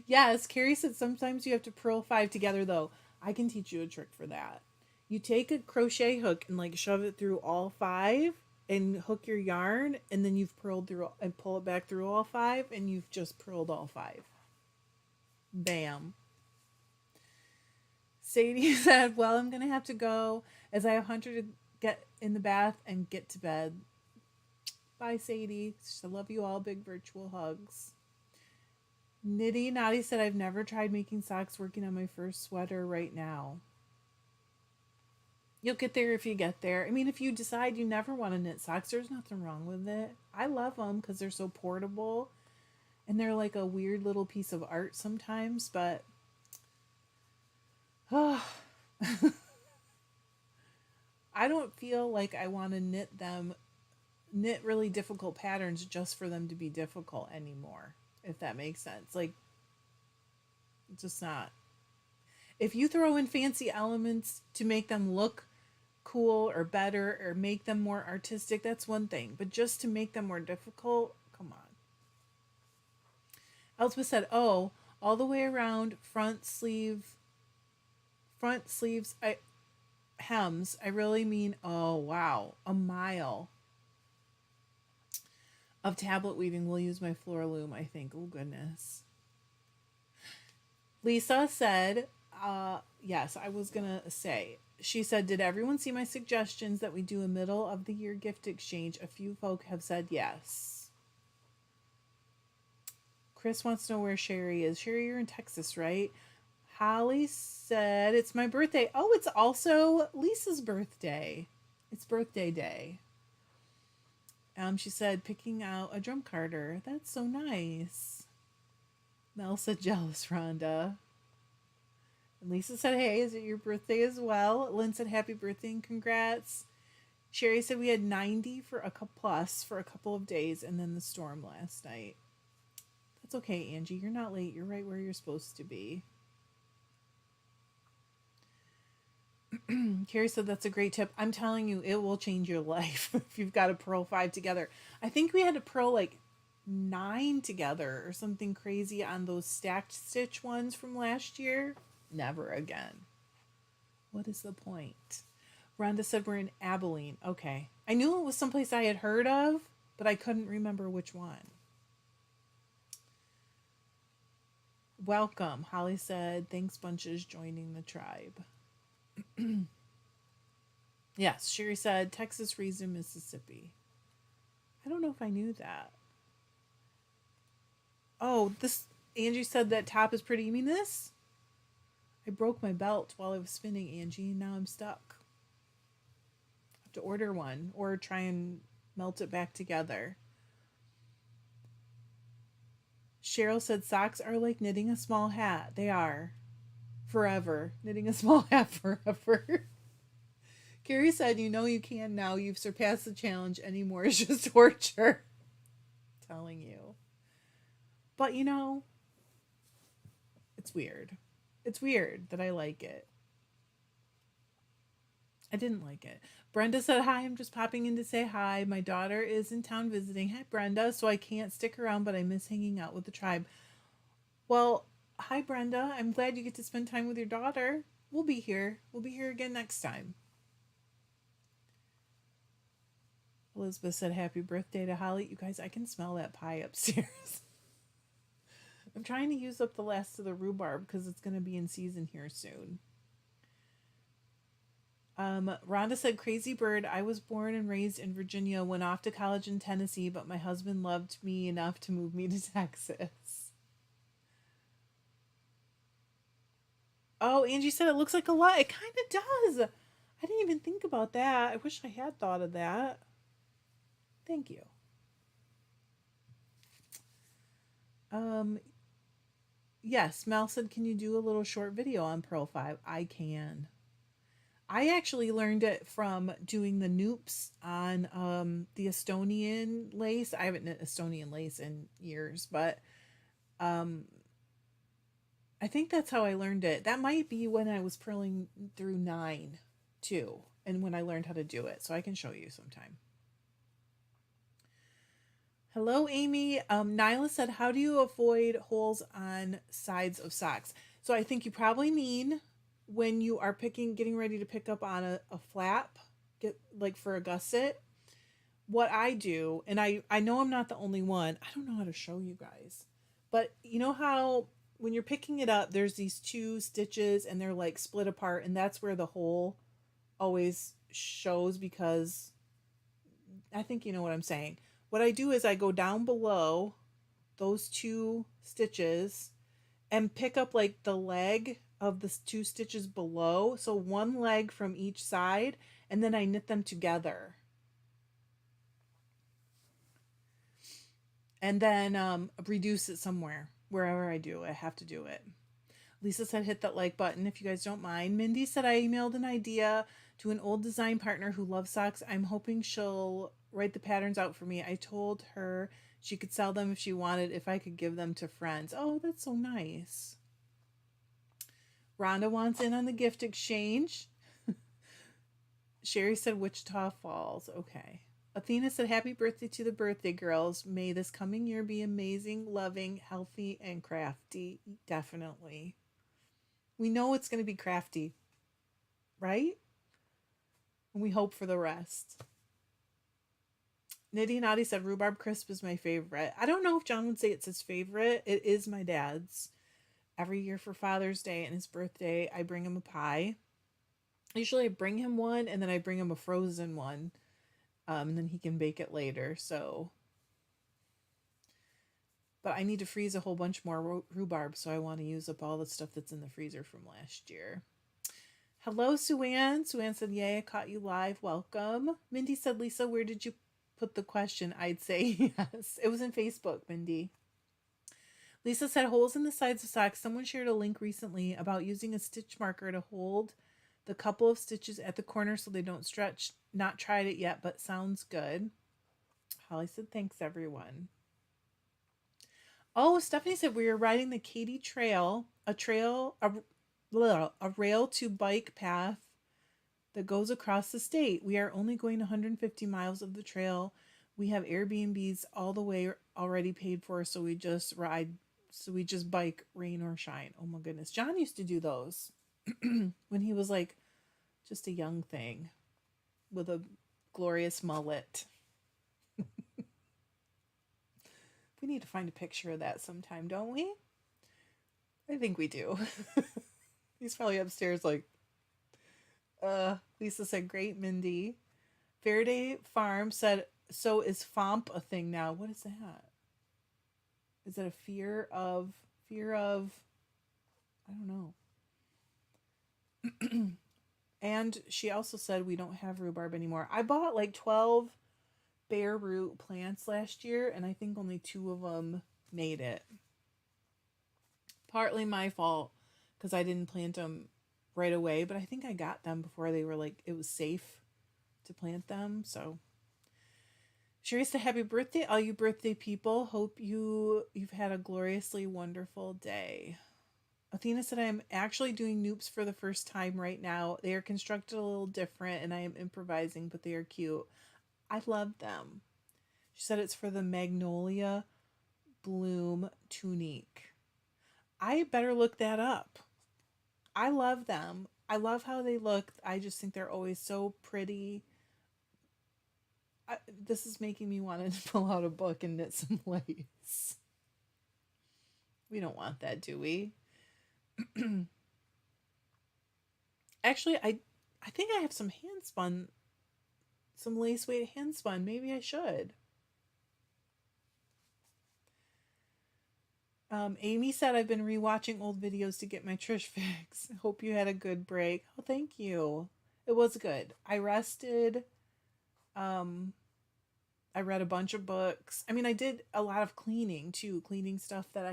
Yes, Carrie said sometimes you have to purl 5 together, though. I can teach you a trick for that. You take a crochet hook and like shove it through all 5 and hook your yarn, and then you've purled through and pull it back through all 5, and you've just purled all 5. Bam. Sadie said, well, I'm going to have to go as I have Hunter to get in the bath and get to bed. Bye, Sadie. I love you all. Big virtual hugs. Nitty Naughty said, I've never tried making socks, working on my first sweater right now. You'll get there if you get there. I mean, if you decide you never want to knit socks, there's nothing wrong with it. I love them because they're so portable. And they're like a weird little piece of art sometimes, but I don't feel like I want to knit really difficult patterns just for them to be difficult anymore, if that makes sense. Like, just not. If you throw in fancy elements to make them look cool or better or make them more artistic, that's one thing. But just to make them more difficult, come on. Elspeth said, oh, all the way around front sleeves, hems. I really mean, oh, wow, a mile of tablet weaving. We'll use my floor loom, I think. Oh, goodness. Lisa said, yes, I was going to say, she said, did everyone see my suggestions that we do a middle of the year gift exchange? A few folk have said yes. Chris wants to know where Sherry is. Sherry, you're in Texas, right? Holly said, it's my birthday. Oh, it's also Lisa's birthday. It's birthday day. She said, picking out a drum carder. That's so nice. Mel said, jealous, Rhonda. And Lisa said, hey, is it your birthday as well? Lynn said, happy birthday and congrats. Sherry said, we had 90 for a couple of days, and then the storm last night. That's okay, Angie. You're not late. You're right where you're supposed to be. Carrie said that's a great tip. I'm telling you, it will change your life if you've got to purl 5 together. I think we had to purl like 9 together or something crazy on those stacked stitch ones from last year. Never again. What is the point? Rhonda said we're in Abilene. Okay. I knew it was someplace I had heard of, but I couldn't remember which one. Welcome. Holly said, thanks bunches joining the tribe. Yes, Sherry said, Texas raised in Mississippi. I don't know if I knew that. Oh, Angie said that top is pretty. You mean this? I broke my belt while I was spinning, Angie, and now I'm stuck. I have to order one or try and melt it back together. Cheryl said socks are like knitting a small hat. They are. Forever. Knitting a small hat forever. Carrie said, you know you can now. You've surpassed the challenge. Anymore is just torture. I'm telling you. But you know, it's weird. It's weird that I like it. I didn't like it. Brenda said, hi, I'm just popping in to say hi. My daughter is in town visiting. Hi, Brenda. So I can't stick around, but I miss hanging out with the tribe. Well, hi, Brenda. I'm glad you get to spend time with your daughter. We'll be here. We'll be here again next time. Elizabeth said, happy birthday to Holly. You guys, I can smell that pie upstairs. I'm trying to use up the last of the rhubarb because it's going to be in season here soon. Rhonda said, crazy bird. I was born and raised in Virginia, went off to college in Tennessee, but my husband loved me enough to move me to Texas. Oh, Angie said it looks like a lot. It kind of does. I didn't even think about that. I wish I had thought of that. Thank you. Yes, Mel said, can you do a little short video on Pearl 5? I can. I actually learned it from doing the noops on the Estonian lace. I haven't knit Estonian lace in years, but um, I think that's how I learned it. That might be when I was purling through 9 too, and when I learned how to do it. So I can show you sometime. Hello, Amy. Nyla said, how do you avoid holes on sides of socks? So I think you probably mean when you are getting ready to pick up on a flap, like for a gusset. What I do, and I know I'm not the only one. I don't know how to show you guys, but you know how when you're picking it up, there's these 2 stitches and they're like split apart, and that's where the hole always shows because I think you know what I'm saying. What I do is I go down below those 2 stitches and pick up like the leg of the 2 stitches below. So one leg from each side, and then I knit them together. And then reduce it somewhere. Wherever I do, I have to do it. Lisa said, hit that like button if you guys don't mind. Mindy said, I emailed an idea to an old design partner who loves socks. I'm hoping she'll write the patterns out for me. I told her she could sell them if she wanted, if I could give them to friends. Oh, that's so nice. Rhonda wants in on the gift exchange. Sherry said Wichita Falls. Okay. Athena said, happy birthday to the birthday girls. May this coming year be amazing, loving, healthy, and crafty. Definitely. We know it's going to be crafty, right? And we hope for the rest. Nitty Naughty said, rhubarb crisp is my favorite. I don't know if John would say it's his favorite. It is my dad's. Every year for Father's Day and his birthday, I bring him a pie. Usually I bring him one and then I bring him a frozen one. And then he can bake it later. So, but I need to freeze a whole bunch more rhubarb, so I want to use up all the stuff that's in the freezer from last year. Hello, Suanne. Suanne said, yay, I caught you live. Welcome. Mindy said, Lisa, where did you put the question? I'd say yes. It was in Facebook, Mindy. Lisa said, holes in the sides of socks. Someone shared a link recently about using a stitch marker to hold the couple of stitches at the corner so they don't stretch. Not tried it yet, but sounds good. Holly said, thanks, everyone. Oh, Stephanie said, we are riding the Katy Trail, a rail to bike path that goes across the state. We are only going 150 miles of the trail. We have Airbnbs all the way already paid for, so we just bike rain or shine. Oh my goodness. John used to do those when he was like just a young thing with a glorious mullet. We need to find a picture of that sometime, don't we? I think we do. He's probably upstairs like, Lisa said, great, Mindy. Faraday Farm said, so is FOMP a thing now? What is that? Is it a fear of, I don't know. And she also said we don't have rhubarb anymore. I bought like 12 bare root plants last year, and I think only 2 of them made it. Partly my fault because I didn't plant them right away, but I think I got them before they were like, it was safe to plant them. So Sherry said, happy birthday, all you birthday people. Hope you've had a gloriously wonderful day. Athena said, I am actually doing noobs for the first time right now. They are constructed a little different and I am improvising, but they are cute. I love them. She said it's for the Magnolia Bloom Tunique. I better look that up. I love them. I love how they look. I just think they're always so pretty. This is making me want to pull out a book and knit some lace. We don't want that, do we? Actually, I think I have some hand spun, some lace weight hand spun. Maybe I should. Amy said I've been rewatching old videos to get my Trish fix. Hope you had a good break. Oh, thank you. It was good. I rested. I read a bunch of books. I mean, I did a lot of cleaning too, cleaning stuff that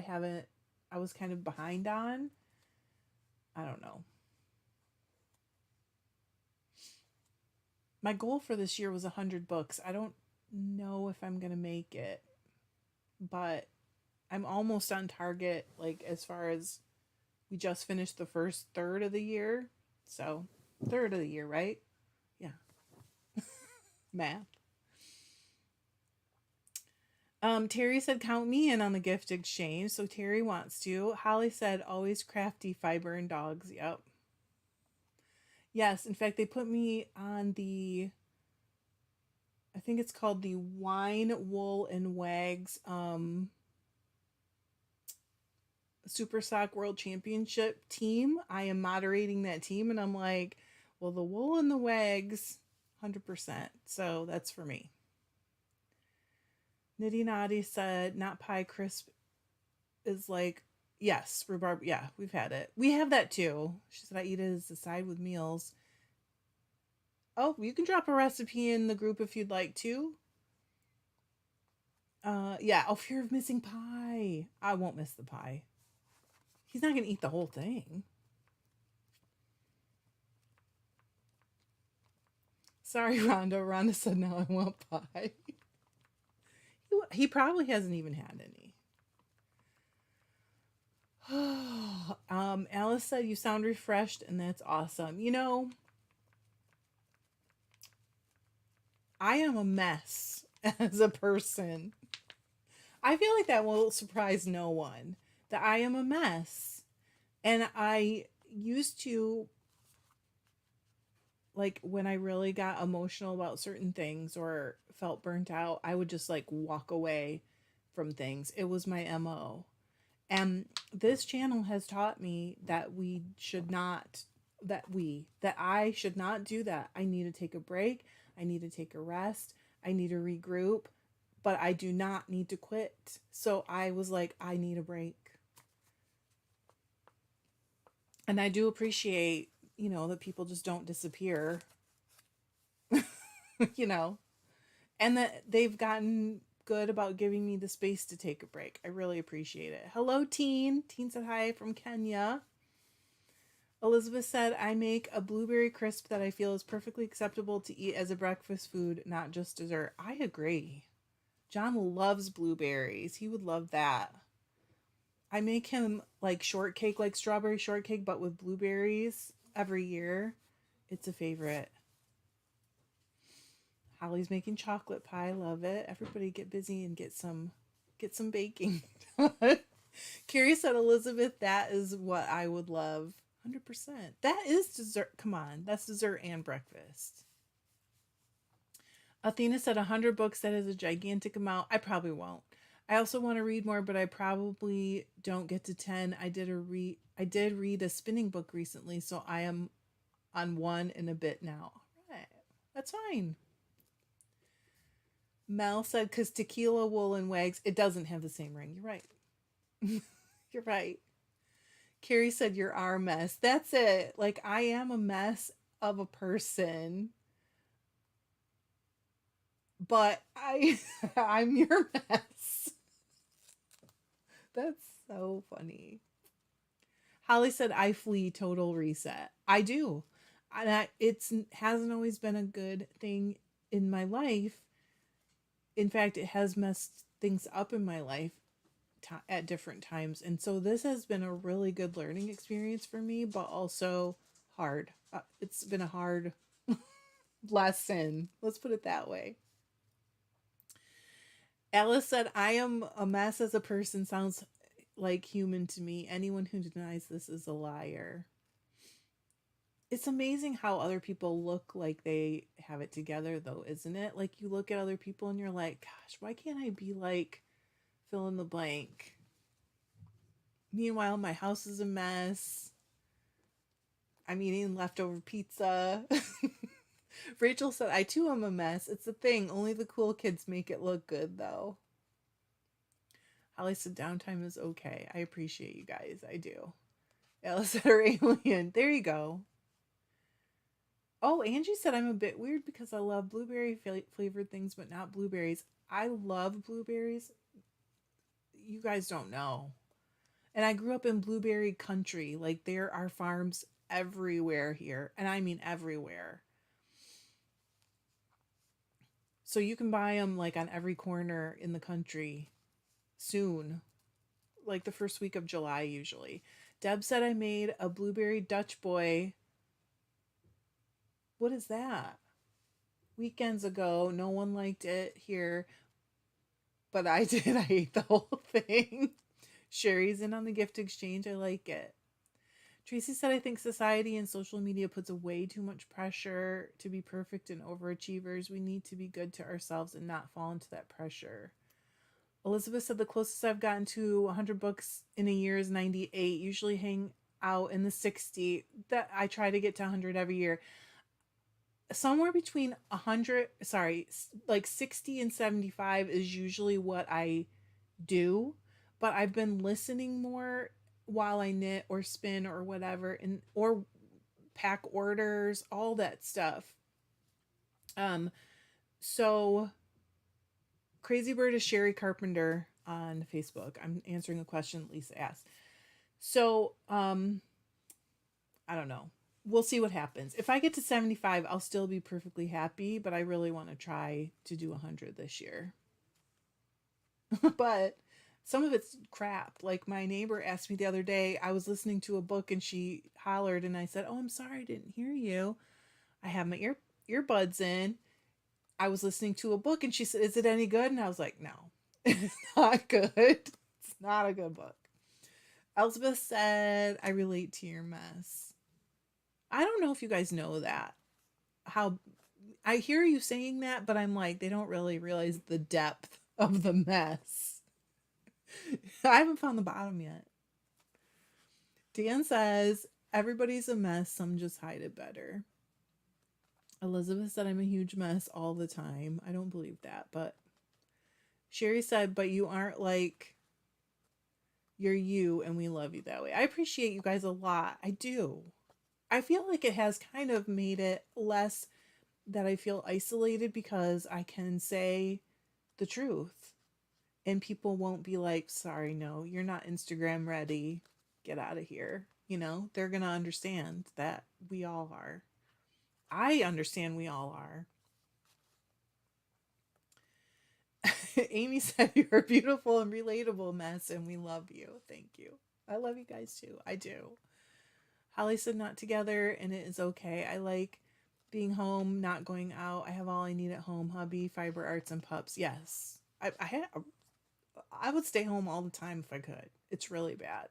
I was kind of behind on. I don't know. My goal for this year was 100 books. I don't know if I'm going to make it, but I'm almost on target, like as far as we just finished the first third of the year. So, third of the year, right? Yeah. Math. Terry said, count me in on the gift exchange. So Terry wants to. Holly said, always crafty, fiber, and dogs. Yep. Yes. In fact, they put me on I think it's called the Wine, Wool, and Wags Super Sock World Championship team. I am moderating that team. And I'm like, well, the wool and the wags, 100%. So that's for me. Nitty Naughty said, not pie crisp is like, yes, rhubarb. Yeah, we've had it. We have that too. She said, I eat it as a side with meals. Oh, you can drop a recipe in the group if you'd like to. Yeah. Oh, fear of missing pie. I won't miss the pie. He's not going to eat the whole thing. Sorry, Rhonda. Rhonda said, no, I want pie. He probably hasn't even had any. Alice said, you sound refreshed, and that's awesome. You know, I am a mess as a person. I feel like that will surprise no one, that I am a mess. And I used to, like, when I really got emotional about certain things or felt burnt out, I would just like walk away from things. It was my MO. And this channel has taught me that I should not do that. I need to take a break. I need to take a rest. I need to regroup, but I do not need to quit. So I was like, I need a break. And I do appreciate, that people just don't disappear, and that they've gotten good about giving me the space to take a break. I really appreciate it. Hello, Teen. Teen said hi from Kenya. Elizabeth said, I make a blueberry crisp that I feel is perfectly acceptable to eat as a breakfast food, not just dessert. I agree. John loves blueberries. He would love that. I make him like shortcake, like strawberry shortcake, but with blueberries every year. It's a favorite. Holly's making chocolate pie. Love it. Everybody get busy and get some baking. Carrie said, Elizabeth, that is what I would love. 100%. That is dessert. Come on. That's dessert and breakfast. Athena said 100 books. That is a gigantic amount. I probably won't. I also want to read more, but I probably don't get to 10. I did read a spinning book recently, so I am on 1 and a bit now. All right. That's fine. Mel said, because tequila, wool, and wags, it doesn't have the same ring. You're right. You're right. Carrie said, you're our mess. That's it. Like, I am a mess of a person. But I'm your mess. That's so funny. Holly said, I flee total reset. I do. It hasn't always been a good thing in my life. In fact, it has messed things up in my life at different times. And so this has been a really good learning experience for me, but also hard. It's been a hard lesson. Let's put it that way. Alice said, I am a mess as a person sounds like human to me. Anyone who denies this is a liar. It's amazing how other people look like they have it together, though, isn't it? Like you look at other people and you're like, gosh, why can't I be like fill in the blank? Meanwhile, my house is a mess. I'm eating leftover pizza. Rachel said, I too am a mess. It's a thing. Only the cool kids make it look good, though. Holly said, downtime is okay. I appreciate you guys. I do. Alice said, her alien. There you go. Oh, Angie said, I'm a bit weird because I love blueberry flavored things, but not blueberries. I love blueberries. You guys don't know. And I grew up in blueberry country. Like, there are farms everywhere here. And I mean everywhere. So you can buy them like on every corner in the country soon. Like the first week of July usually. Deb said I made a blueberry Dutch boy. What is that? Weekends ago. No one liked it here. But I did. I ate the whole thing. Sherry's in on the gift exchange. I like it. Tracy said, I think society and social media puts way too much pressure to be perfect and overachievers. We need to be good to ourselves and not fall into that pressure. Elizabeth said, the closest I've gotten to 100 books in a year is 98. Usually hang out in the 60. That I try to get to 100 every year. Somewhere between 60 and 75 is usually what I do. But I've been listening more while I knit or spin or whatever, and or pack orders, all that stuff. So Crazy Bird is Sherry Carpenter on Facebook. I'm answering a question Lisa asked. So I don't know. We'll see what happens. If I get to 75, I'll still be perfectly happy, but I really want to try to do 100 this year. But some of it's crap. Like my neighbor asked me the other day, I was listening to a book and she hollered and I said, oh, I'm sorry, I didn't hear you. I have my earbuds in. I was listening to a book and she said, is it any good? And I was like, no, it's not good. It's not a good book. Elizabeth said, I relate to your mess. I don't know if you guys know that. How I hear you saying that, but I'm like, they don't really realize the depth of the mess. I haven't found the bottom yet. Dan says, everybody's a mess. Some just hide it better. Elizabeth said, I'm a huge mess all the time. I don't believe that. But Sherry said, but you aren't like, you're you and we love you that way. I appreciate you guys a lot. I do. I feel like it has kind of made it less that I feel isolated because I can say the truth. And people won't be like, sorry, no, you're not Instagram ready. Get out of here. You know, they're going to understand that we all are. I understand we all are. Amy said, you're a beautiful and relatable mess and we love you. Thank you. I love you guys too. I do. Holly said, not together and it is okay. I like being home, not going out. I have all I need at home. Hubby, Fibre, Arts, and pups. Yes. I would stay home all the time if I could. It's really bad.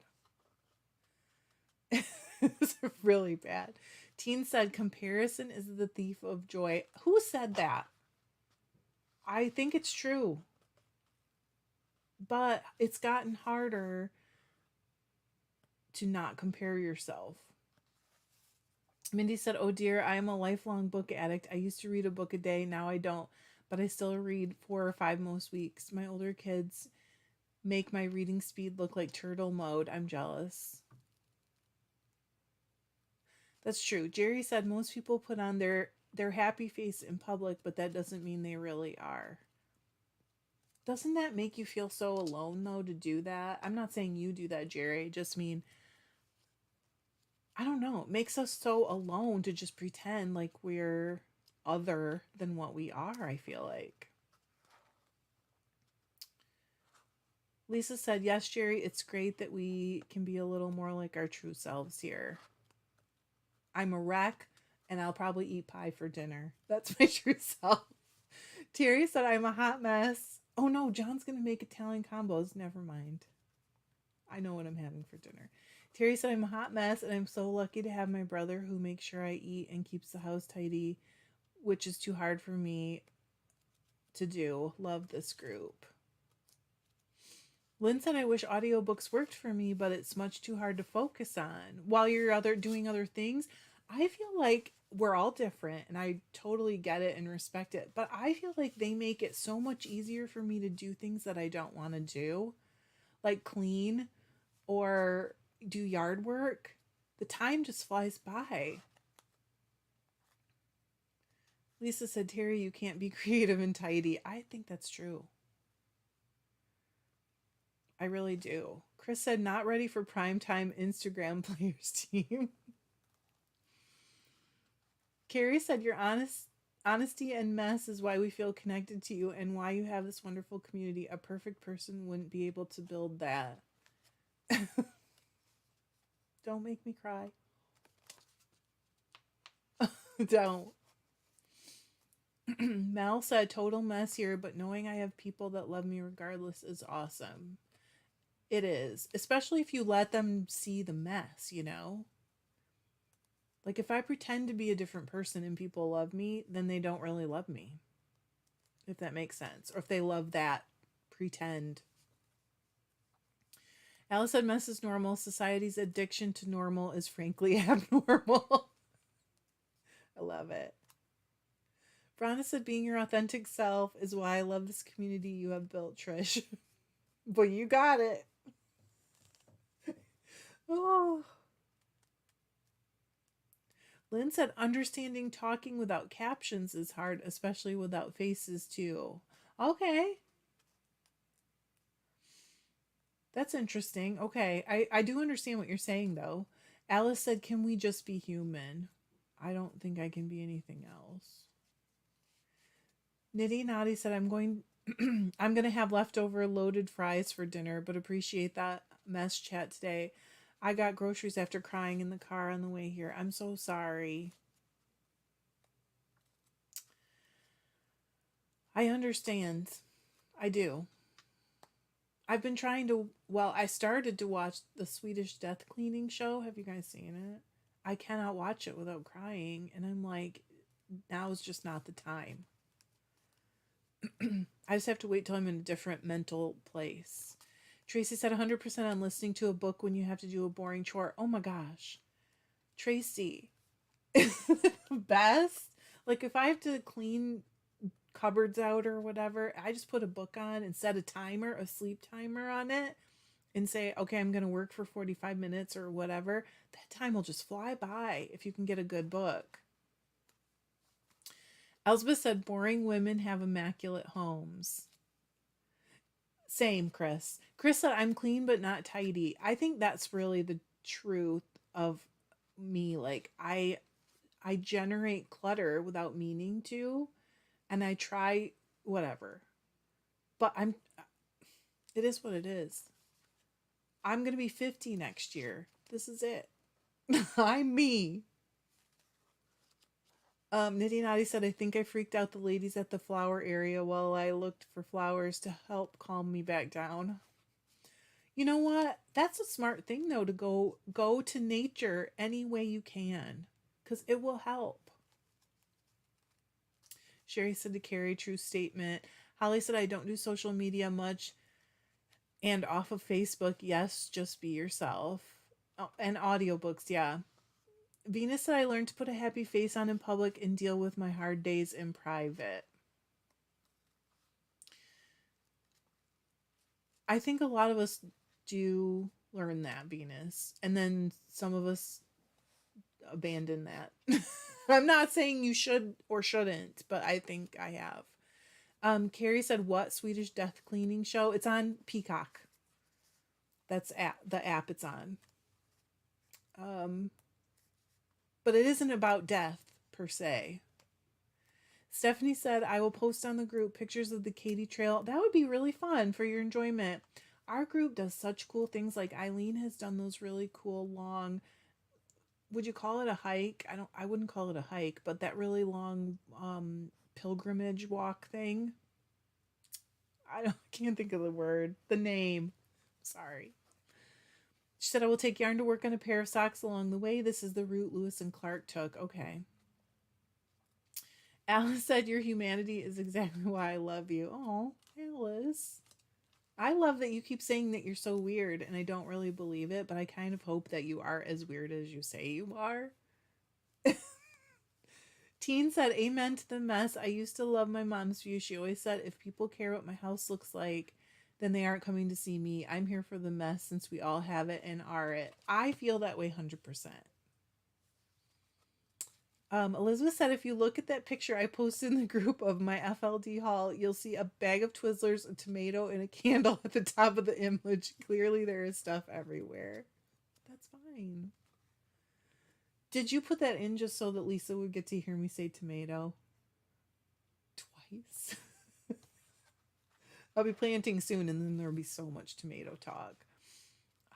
It's really bad. Teen said, comparison is the thief of joy. Who said that? I think it's true. But it's gotten harder to not compare yourself. Mindy said, oh dear, I am a lifelong book addict. I used to read a book a day. Now I don't. But I still read 4 or 5 most weeks. My older kids make my reading speed look like turtle mode. I'm jealous. That's true. Jerry said most people put on their happy face in public, but that doesn't mean they really are. Doesn't that make you feel so alone, though, to do that? I'm not saying you do that, Jerry. I just mean, I don't know. It makes us so alone to just pretend like we're other than what we are, I feel like. Lisa said, yes, Jerry, it's great that we can be a little more like our true selves here. I'm a wreck, and I'll probably eat pie for dinner. That's my true self. Terry said, I'm a hot mess. Oh no, John's going to make Italian combos. Never mind. I know what I'm having for dinner. Terry said, I'm a hot mess, and I'm so lucky to have my brother who makes sure I eat and keeps the house tidy, which is too hard for me to do. Love this group. Lynn said, I wish audiobooks worked for me, but it's much too hard to focus on while you're doing other things. I feel like we're all different, and I totally get it and respect it, but I feel like they make it so much easier for me to do things that I don't want to do, like clean or do yard work. The time just flies by. Lisa said, Terry, you can't be creative and tidy. I think that's true. I really do. Chris said, not ready for primetime Instagram players team. Carrie said, your honesty and mess is why we feel connected to you and why you have this wonderful community. A perfect person wouldn't be able to build that. Don't make me cry. Don't. Mel said, total mess here, but knowing I have people that love me regardless is awesome. It is, especially if you let them see the mess, you know? Like, if I pretend to be a different person and people love me, then they don't really love me. If that makes sense. Or if they love that pretend. Alice said, mess is normal. Society's addiction to normal is frankly abnormal. I love it. Bronna said, being your authentic self is why I love this community you have built, Trish. But you got it. Oh. Lynn said, understanding talking without captions is hard, especially without faces, too. Okay. That's interesting. Okay. I do understand what you're saying, though. Alice said, can we just be human? I don't think I can be anything else. Nitty Naughty said, I'm going to have leftover loaded fries for dinner, but appreciate that mess chat today. I got groceries after crying in the car on the way here. I'm so sorry. I understand. I do. I've been trying to, I started to watch the Swedish death cleaning show. Have you guys seen it? I cannot watch it without crying. And I'm like, now is just not the time. I just have to wait till I'm in a different mental place. Tracy said 100% on listening to a book when you have to do a boring chore. Oh my gosh. Tracy. Best. Like if I have to clean cupboards out or whatever, I just put a book on and set a timer, a sleep timer on it and say, okay, I'm going to work for 45 minutes or whatever. That time will just fly by if you can get a good book. Elspeth said, boring women have immaculate homes. Same, Chris. Chris said, I'm clean but not tidy. I think that's really the truth of me. Like, I generate clutter without meaning to, and I try whatever. But it is what it is. I'm going to be 50 next year. This is it. I'm me. Nitty Naughty said, I think I freaked out the ladies at the flower area while I looked for flowers to help calm me back down. You know what? That's a smart thing, though, to go to nature any way you can, because it will help. Sherry said to Carrie, true statement. Holly said, I don't do social media much and off of Facebook. Yes, just be yourself. Oh, and audiobooks, yeah. Venus said, I learned to put a happy face on in public and deal with my hard days in private. I think a lot of us do learn that, Venus. And then some of us abandon that. I'm not saying you should or shouldn't, but I think I have. Carrie said, what Swedish death cleaning show? It's on Peacock. That's the app it's on. But it isn't about death, per se. Stephanie said, I will post on the group pictures of the Katy Trail. That would be really fun for your enjoyment. Our group does such cool things. Like Eileen has done those really cool long, would you call it a hike? I wouldn't call it a hike, but that really long pilgrimage walk thing. Can't think of the word, the name. Sorry. She said, I will take yarn to work on a pair of socks along the way. This is the route Lewis and Clark took. Okay. Alice said, your humanity is exactly why I love you. Oh, Alice. I love that you keep saying that you're so weird, and I don't really believe it, but I kind of hope that you are as weird as you say you are. Teen said, amen to the mess. I used to love my mom's view. She always said, if people care what my house looks like, then they aren't coming to see me. I'm here for the mess since we all have it and are it. I feel that way 100%. Elizabeth said, if you look at that picture I posted in the group of my FLD haul, you'll see a bag of Twizzlers, a tomato, and a candle at the top of the image. Clearly there is stuff everywhere. That's fine. Did you put that in just so that Lisa would get to hear me say tomato? Twice. I'll be planting soon, and then there'll be so much tomato talk.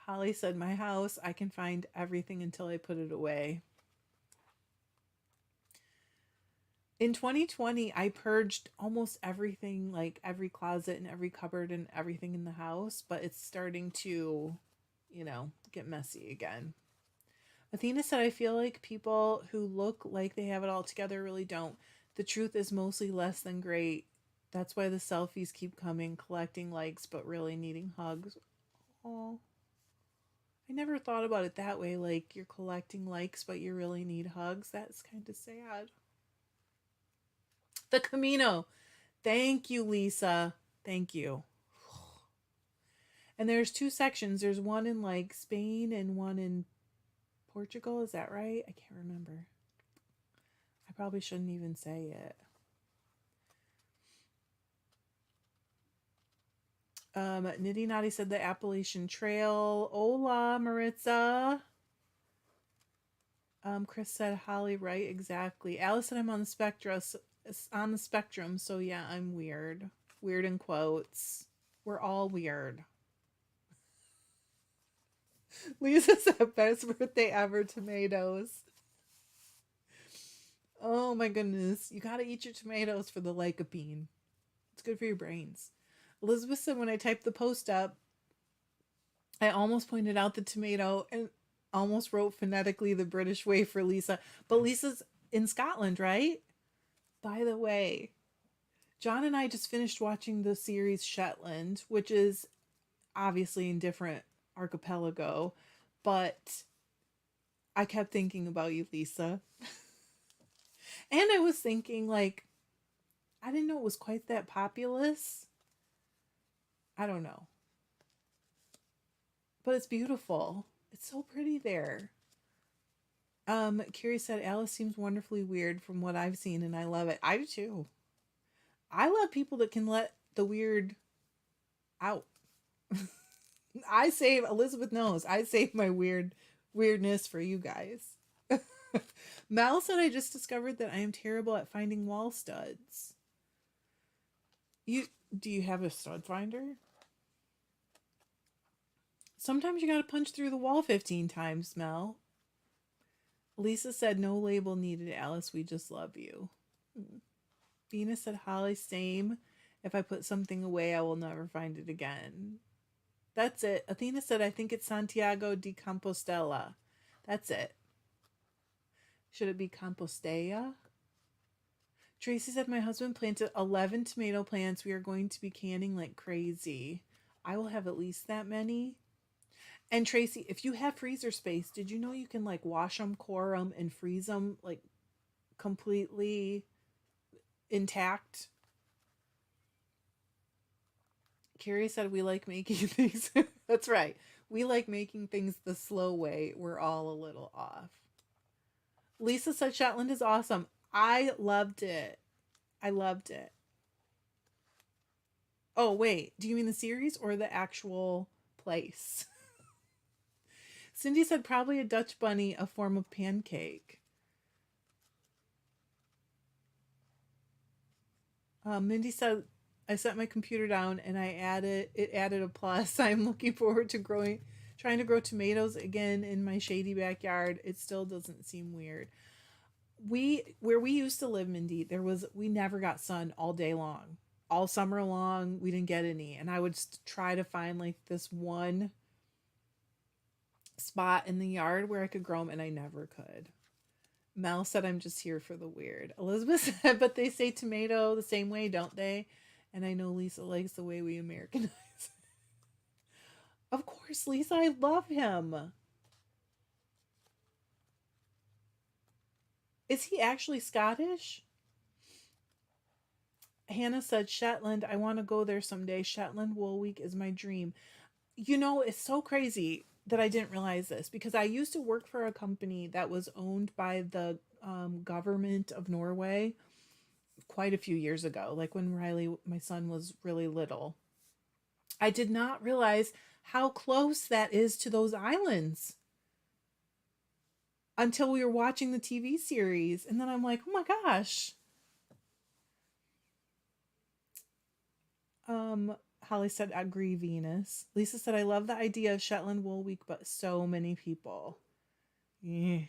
Holly said, my house, I can find everything until I put it away. In 2020, I purged almost everything, like every closet and every cupboard and everything in the house, but it's starting to, get messy again. Athena said, I feel like people who look like they have it all together really don't. The truth is mostly less than great. That's why the selfies keep coming, collecting likes, but really needing hugs. Oh, I never thought about it that way. Like you're collecting likes, but you really need hugs. That's kind of sad. The Camino. Thank you, Lisa. Thank you. And there's 2 sections. There's one in like Spain and one in Portugal. Is that right? I can't remember. I probably shouldn't even say it. Nitty Naughty said the Appalachian Trail. Hola, Maritza. Chris said Holly, right? Exactly. Alice said I'm on the spectrum, so yeah, I'm weird. Weird in quotes. We're all weird. Lisa said best birthday ever, tomatoes. Oh my goodness. You gotta eat your tomatoes for the lycopene. It's good for your brains. Elizabeth said when I typed the post up, I almost pointed out the tomato and almost wrote phonetically the British way for Lisa. But Lisa's in Scotland, right? By the way, John and I just finished watching the series Shetland, which is obviously in different archipelago, but I kept thinking about you, Lisa. And I was thinking, like, I didn't know it was quite that populous. I don't know. But it's beautiful. It's so pretty there. Carrie said, Alice seems wonderfully weird from what I've seen, and I love it. I do too. I love people that can let the weird out. Elizabeth knows, I save my weirdness for you guys. Mal said, I just discovered that I am terrible at finding wall studs. Do you have a stud finder? Sometimes you gotta punch through the wall 15 times, Mel. Lisa said, no label needed, Alice. We just love you. Venus said, Holly, same. If I put something away, I will never find it again. That's it. Athena said, I think it's Santiago de Compostela. That's it. Should it be Compostela? Tracy said, my husband planted 11 tomato plants. We are going to be canning like crazy. I will have at least that many. And Tracy, if you have freezer space, did you know you can like wash them, core them, and freeze them like completely intact? Carrie said, we like making things. That's right. We like making things the slow way. We're all a little off. Lisa said, Shetland is awesome. I loved it. I loved it. Oh, wait. Do you mean the series or the actual place? Cindy said, probably a Dutch bunny, a form of pancake. Mindy said, I set my computer down and it added a plus. I'm looking forward to trying to grow tomatoes again in my shady backyard. It still doesn't seem weird. Where we used to live, Mindy, we never got sun all day long. All summer long, we didn't get any. And I would try to find like this one spot in the yard where I could grow them, and I never could. Mel said I'm just here for the weird. Elizabeth said, but they say tomato the same way, don't they? And I know Lisa likes the way we Americanize. Of course, Lisa, I love him. Is he actually Scottish? Hannah said, Shetland, I want to go there someday. Shetland Wool Week is my dream. You know, it's so crazy that I didn't realize this because I used to work for a company that was owned by the government of Norway quite a few years ago, like when Riley, my son, was really little. I did not realize how close that is to those islands until we were watching the TV series. And then I'm like, oh my gosh. Holly said, agree, Venus. Lisa said, I love the idea of Shetland Wool Week, but so many people. Yeah.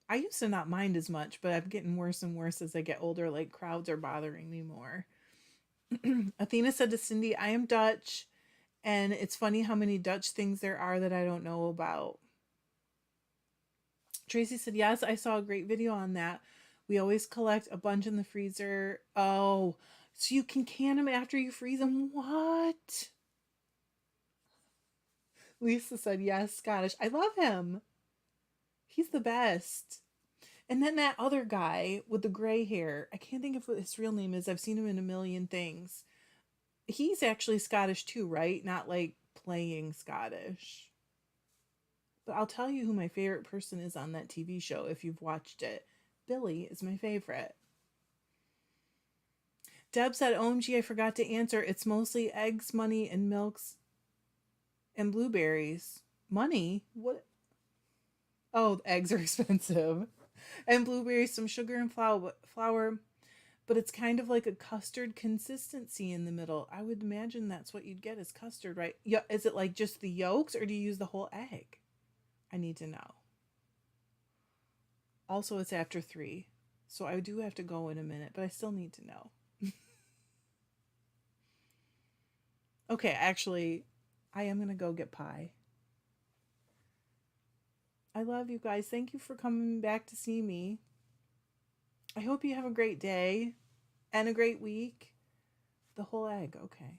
I used to not mind as much, but I'm getting worse and worse as I get older. Like, crowds are bothering me more. Athena said to Cindy, I am Dutch, and it's funny how many Dutch things there are that I don't know about. Tracy said, yes, I saw a great video on that. We always collect a bunch in the freezer. Oh, so you can can them after you freeze them? What? Lisa said, yes, Scottish. I love him. He's the best. And then that other guy with the gray hair, I can't think of what his real name is. I've seen him in a million things. He's actually Scottish too, right? Not like playing Scottish. But I'll tell you who my favorite person is on that TV show if you've watched it. Billy is my favorite. Deb said, OMG, I forgot to answer. It's mostly eggs, money, and milks and blueberries. Money? What? Oh, eggs are expensive. And blueberries, some sugar and flour, but it's kind of like a custard consistency in the middle. I would imagine that's what you'd get as custard, right? Yeah, is it like just the yolks or do you use the whole egg? I need to know. Also, it's after 3, so I do have to go in a minute, but I still need to know. Okay, actually, I am going to go get pie. I love you guys. Thank you for coming back to see me. I hope you have a great day and a great week. The whole egg, okay.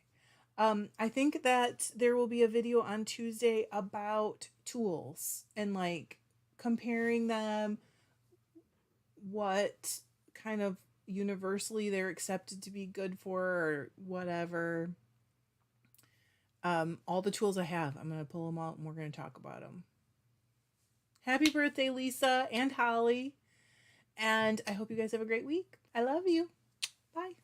I think that there will be a video on Tuesday about tools and like comparing them, what kind of universally they're accepted to be good for or whatever. All the tools I have, I'm going to pull them out and we're going to talk about them. Happy birthday, Lisa and Holly. And I hope you guys have a great week. I love you. Bye.